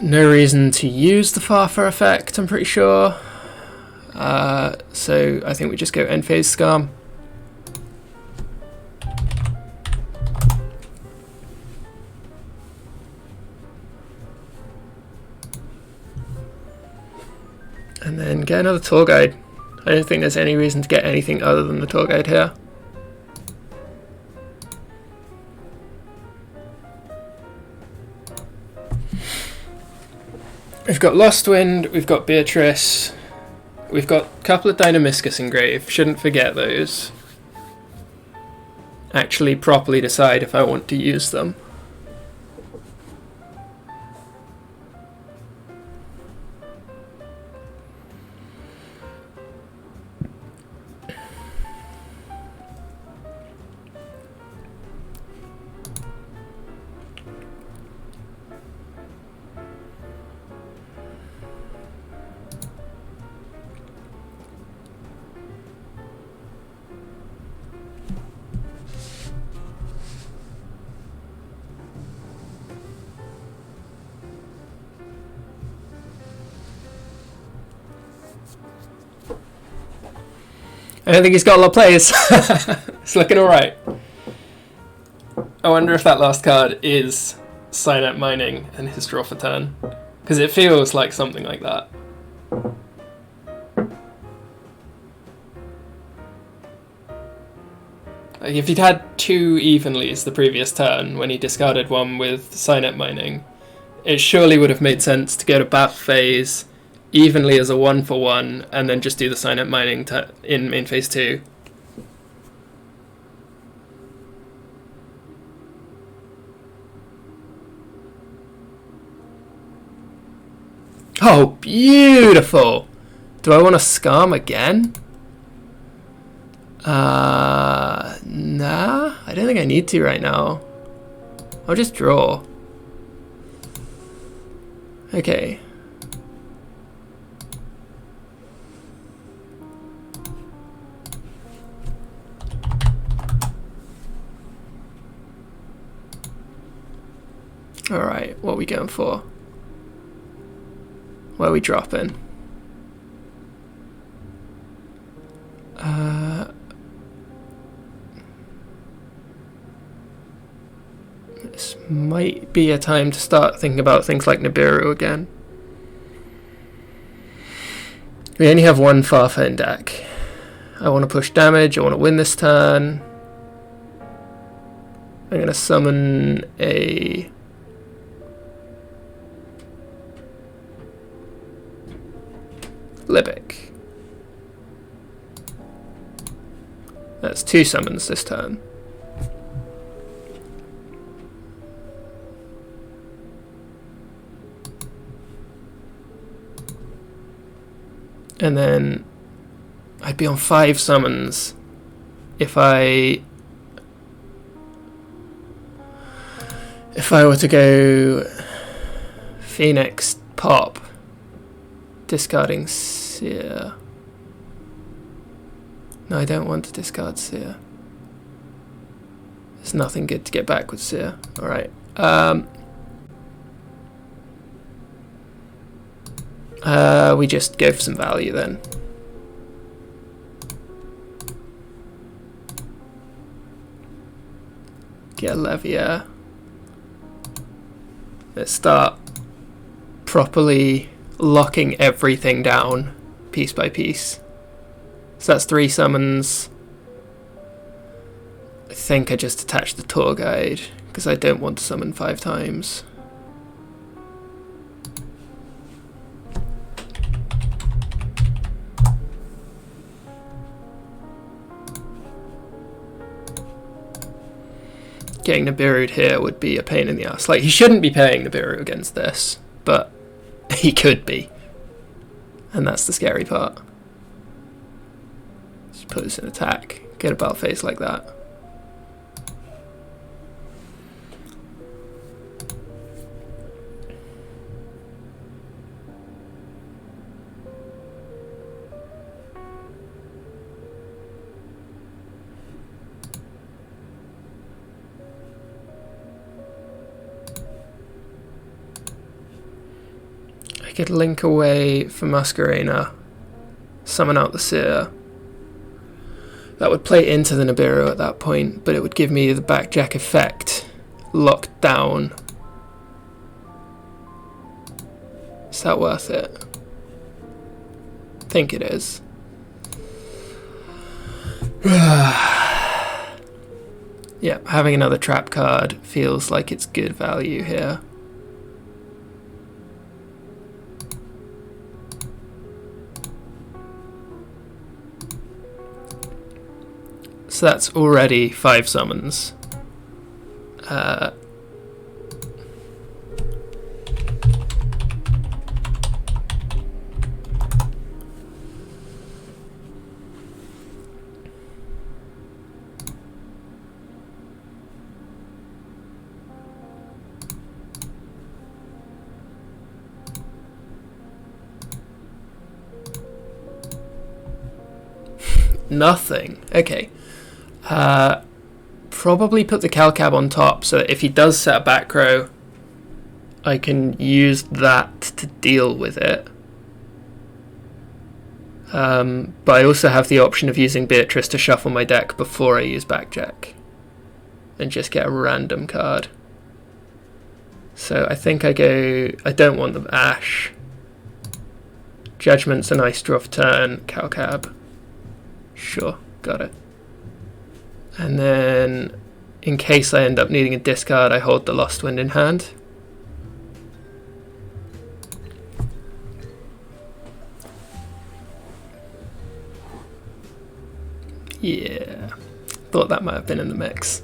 No reason to use the Farfa effect, I'm pretty sure. So I think we just go end phase Scam. And then get another tour guide. I don't think there's any reason to get anything other than the tour guide here. We've got Lost Wind, we've got Beatrice, we've got a couple of Dynamiscus engraved, shouldn't forget those. Actually properly decide if I want to use them. I don't think he's got a lot of players. It's looking alright. I wonder if that last card is Signet Mining and his draw for turn. Because it feels like something like that. Like if he'd had two Evenlys the previous turn when he discarded one with Signet Mining, it surely would have made sense to go to battle phase Evenly as a 1-for-1 and then just do the Signet Mining in main phase 2. Oh, beautiful! Do I want to Scam again? Nah, I don't think I need to right now. I'll just draw. Okay. Alright, what are we going for? Where are we dropping? This might be a time to start thinking about things like Nibiru again. We only have one Farfa in deck. I want to push damage, I want to win this turn. I'm going to summon a Libic. That's 2 summons this turn. And then I'd be on 5 summons if I were to go Phoenix Pop, discarding Seer. No, I don't want to discard Seer. There's nothing good to get back with Seer. Alright. We just go for some value then. Get a Levier. Let's start properly locking everything down piece by piece. So that's 3 summons. I think I just attached the tour guide because I don't want to summon 5 times. Getting Nibiru'd here would be a pain in the ass. Like, he shouldn't be paying Nibiru against this, but he could be. And that's the scary part. Just put this in attack. Get a battle phase like that. I could link away for Masquerena, summon out the Seer. That would play into the Nibiru at that point, but it would give me the backjack effect locked down. Is that worth it? I think it is. Yeah, having another trap card feels like it's good value here. So that's already 5 summons. Nothing. Okay. Probably put the Calcab on top so that if he does set a back row, I can use that to deal with it. But I also have the option of using Beatrice to shuffle my deck before I use Backjack and just get a random card. So I think I don't want the Ash. Judgment's a nice draw for turn. Calcab. Sure, got it. And then, in case I end up needing a discard, I hold the Lost Wind in hand. Yeah, thought that might have been in the mix.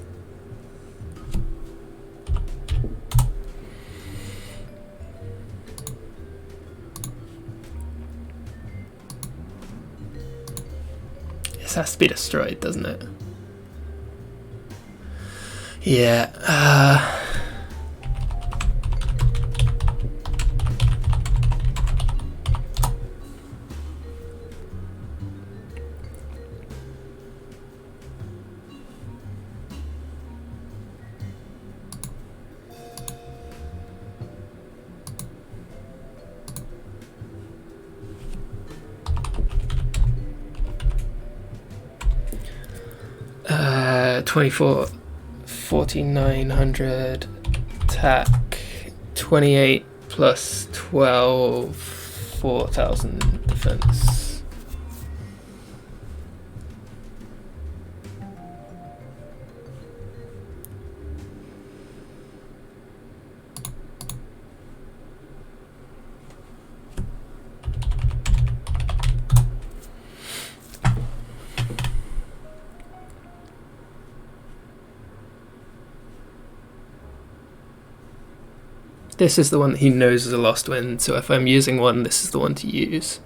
This has to be destroyed, doesn't it? Yeah. Uh, 4,900 attack, 28 plus 12, 4,000 defense. This is the one that he knows is a lost wind, so if I'm using one, this is the one to use.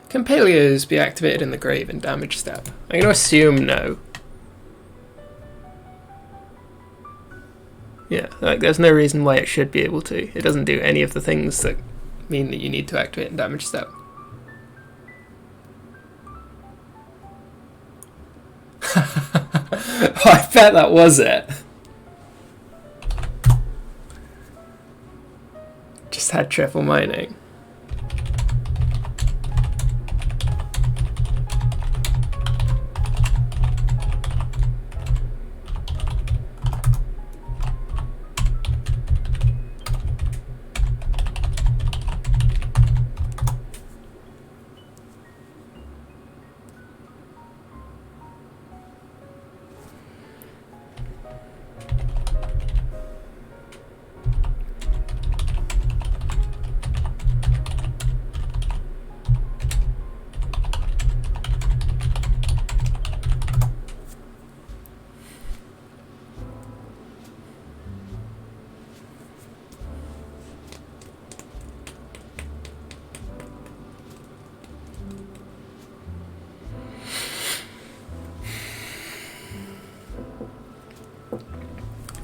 Can Paleos be activated in the grave in damage step? I'm going to assume no. Yeah, like there's no reason why it should be able to. It doesn't do any of the things that mean that you need to activate in damage step. Oh, I bet that was it. Just had triple mining.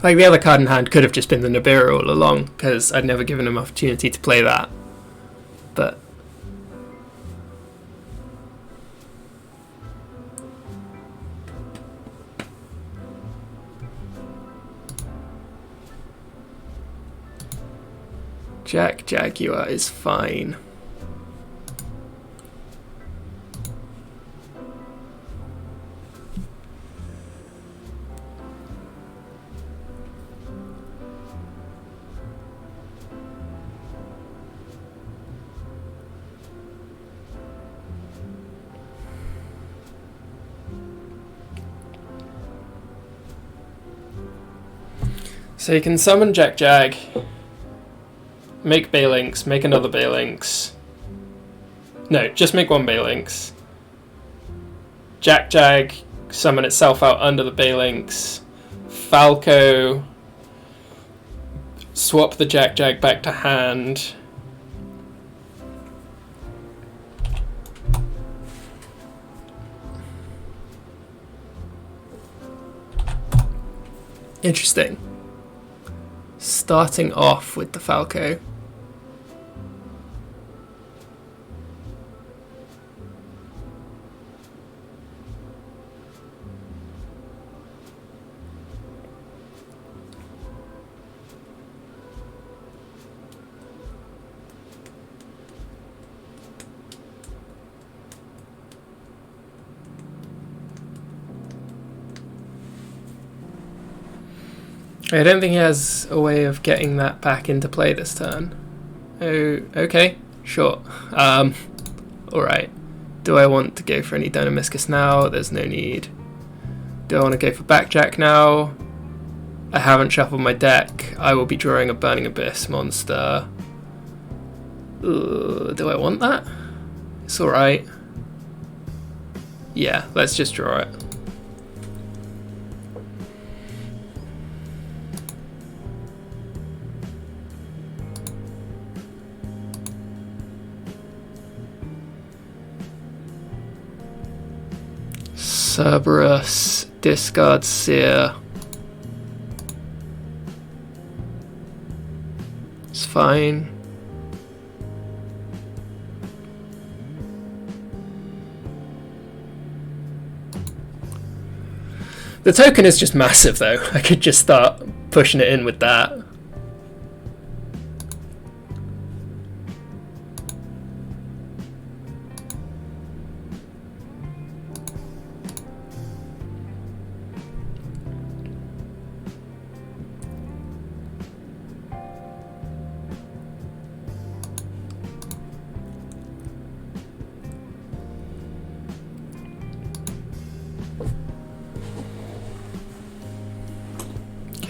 Like, the other card in hand could have just been the Nibiru all along, because I'd never given him opportunity to play that. But... Jack Jaguar is fine. So you can summon Jack Jag, make Balinx, make another Balinx. No, just make one Balinx. Jack Jag, summon itself out under the Balinx. Falco, swap the Jack Jag back to hand. Interesting. Starting off with the Falco. I don't think he has a way of getting that back into play this turn. Oh, okay, sure. Alright. Do I want to go for any Dynamiscus now? There's no need. Do I want to go for Backjack now? I haven't shuffled my deck. I will be drawing a Burning Abyss monster. Do I want that? It's alright. Yeah, let's just draw it. Cerberus, discard Seer. It's fine. The token is just massive though. I could just start pushing it in with that.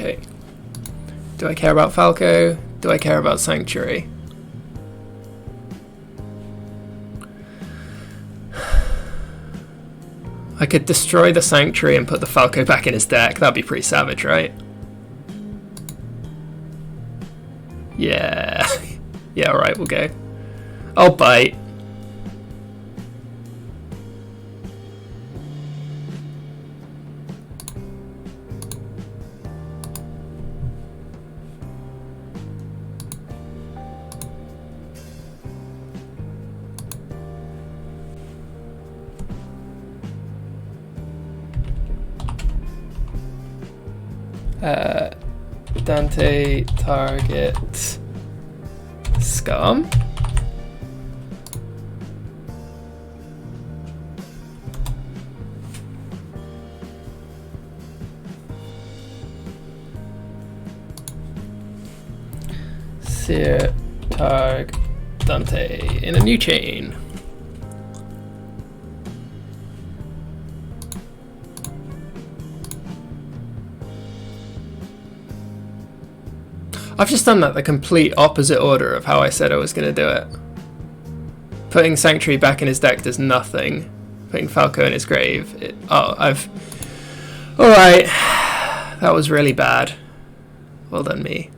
Okay. Do I care about Falco? Do I care about Sanctuary? I could destroy the Sanctuary and put the Falco back in his deck. That'd be pretty savage, right? Yeah. Yeah, alright, we'll go. I'll bite. Dante, target, scum. Seer, targ, Dante in a new chain. I've just done that the complete opposite order of how I said I was going to do it. Putting Sanctuary back in his deck does nothing. Putting Falco in his grave. Alright. That was really bad. Well done, me.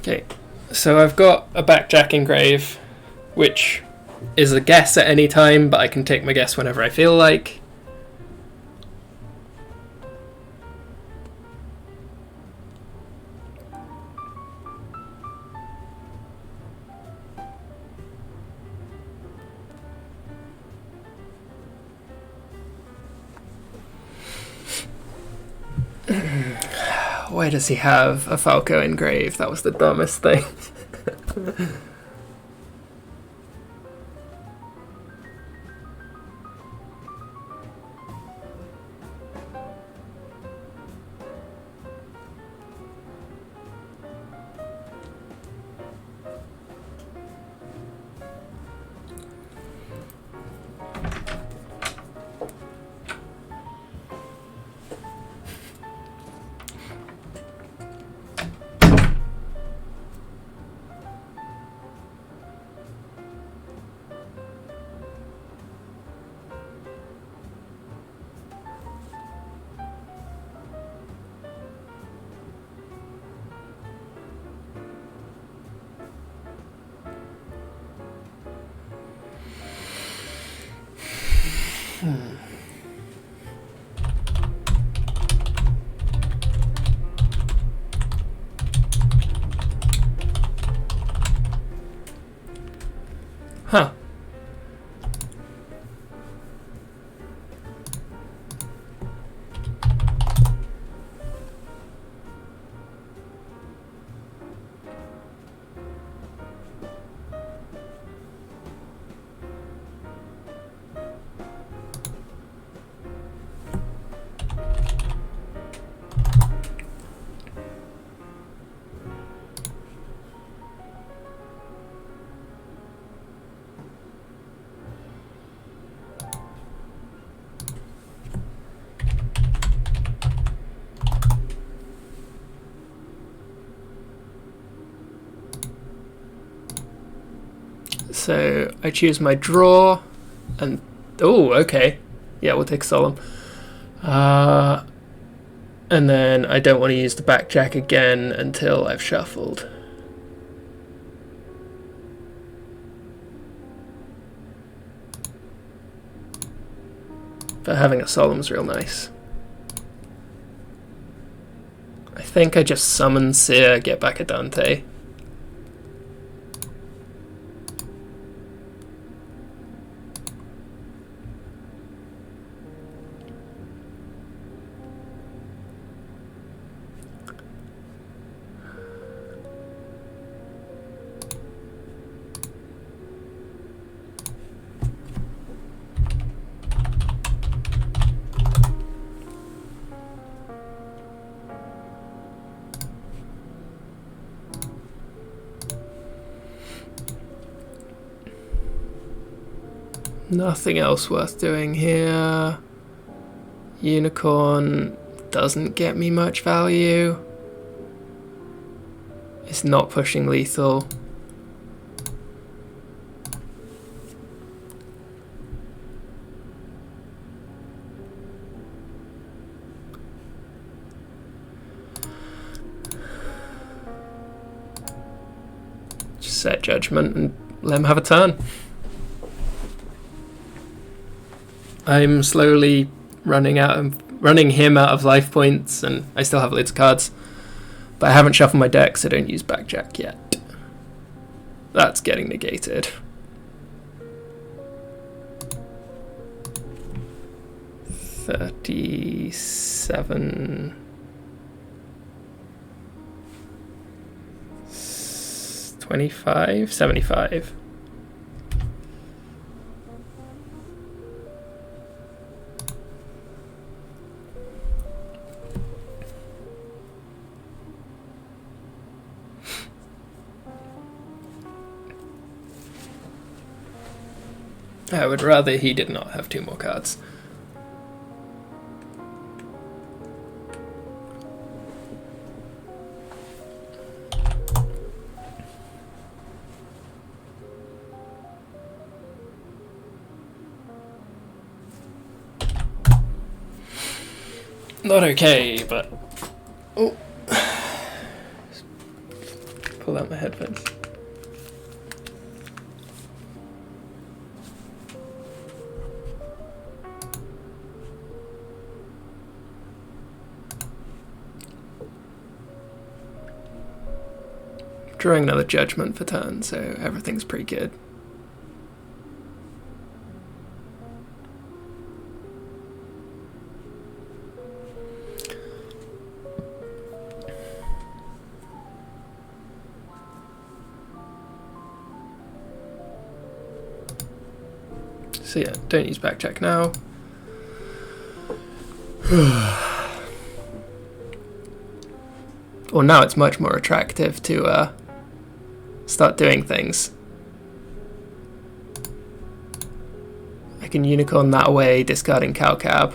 Okay, so I've got a backjack engrave, which is a guess at any time, but I can take my guess whenever I feel like. Why does he have a Falco engrave? That was the dumbest thing. Huh. So I choose my draw, and oh, okay, yeah, we'll take Solemn. And then I don't want to use the backjack again until I've shuffled. But having a Solemn's real nice. I think I just summon Seer, get back a Dante. Nothing else worth doing here. Unicorn doesn't get me much value. It's not pushing lethal. Just set judgment and let him have a turn. I'm slowly running him out of life points, and I still have loads of cards. But I haven't shuffled my deck, so don't use backjack yet. That's getting negated. $37. 25? 75. I would rather he did not have 2 more cards. Not okay, but... Oh. Pull out my headphones. Drawing another judgment for turn, so everything's pretty good. So yeah, don't use backjack now. Well, now it's much more attractive to start doing things. I can unicorn that away, discarding cow cab.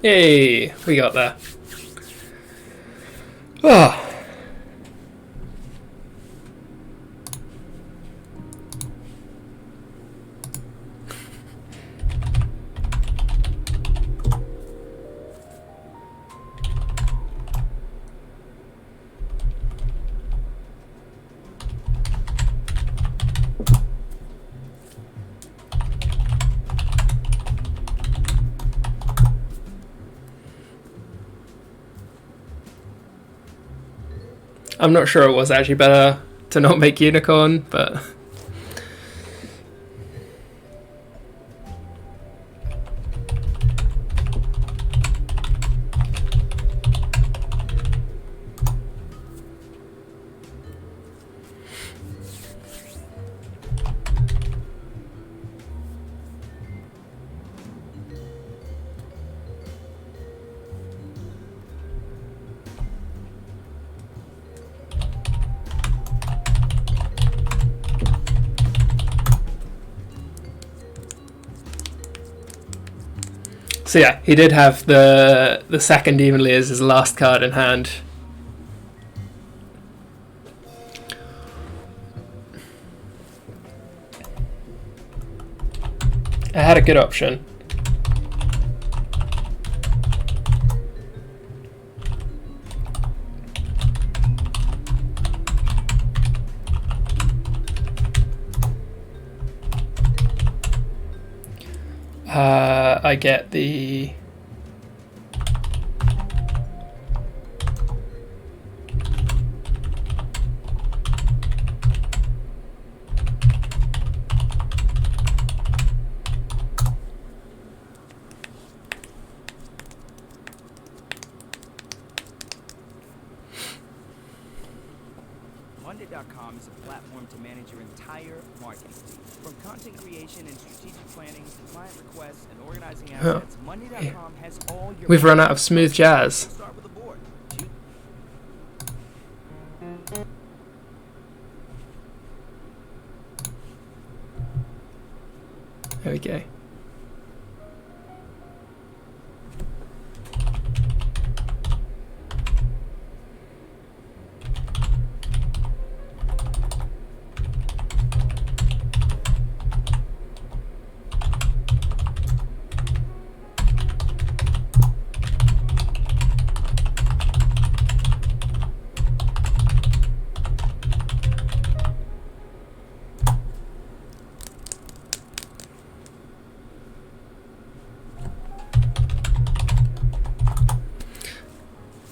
Yay, we got there. Oh. I'm not sure it was actually better to not make unicorn, but... So yeah, he did have the second evenly as his last card in hand. I had a good option. I get the... Monday.com is a platform to manage your entire marketing team. From content creation and strategic planning to client requests and organizing assets, Monday.com has all your... We've run out of smooth jazz. Start with a board. There we go.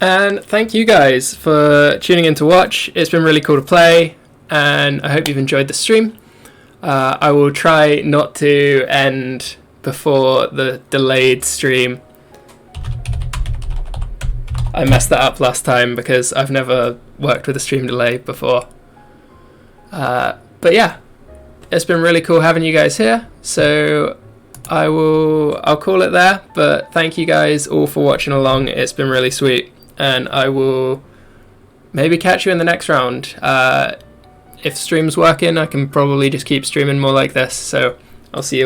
And thank you guys for tuning in to watch. It's been really cool to play, and I hope you've enjoyed the stream. I will try not to end before the delayed stream. I messed that up last time because I've never worked with a stream delay before. But yeah, it's been really cool having you guys here. So I'll call it there, but thank you guys all for watching along. It's been really sweet. And I will maybe catch you in the next round. If stream's working, I can probably just keep streaming more like this. So I'll see you.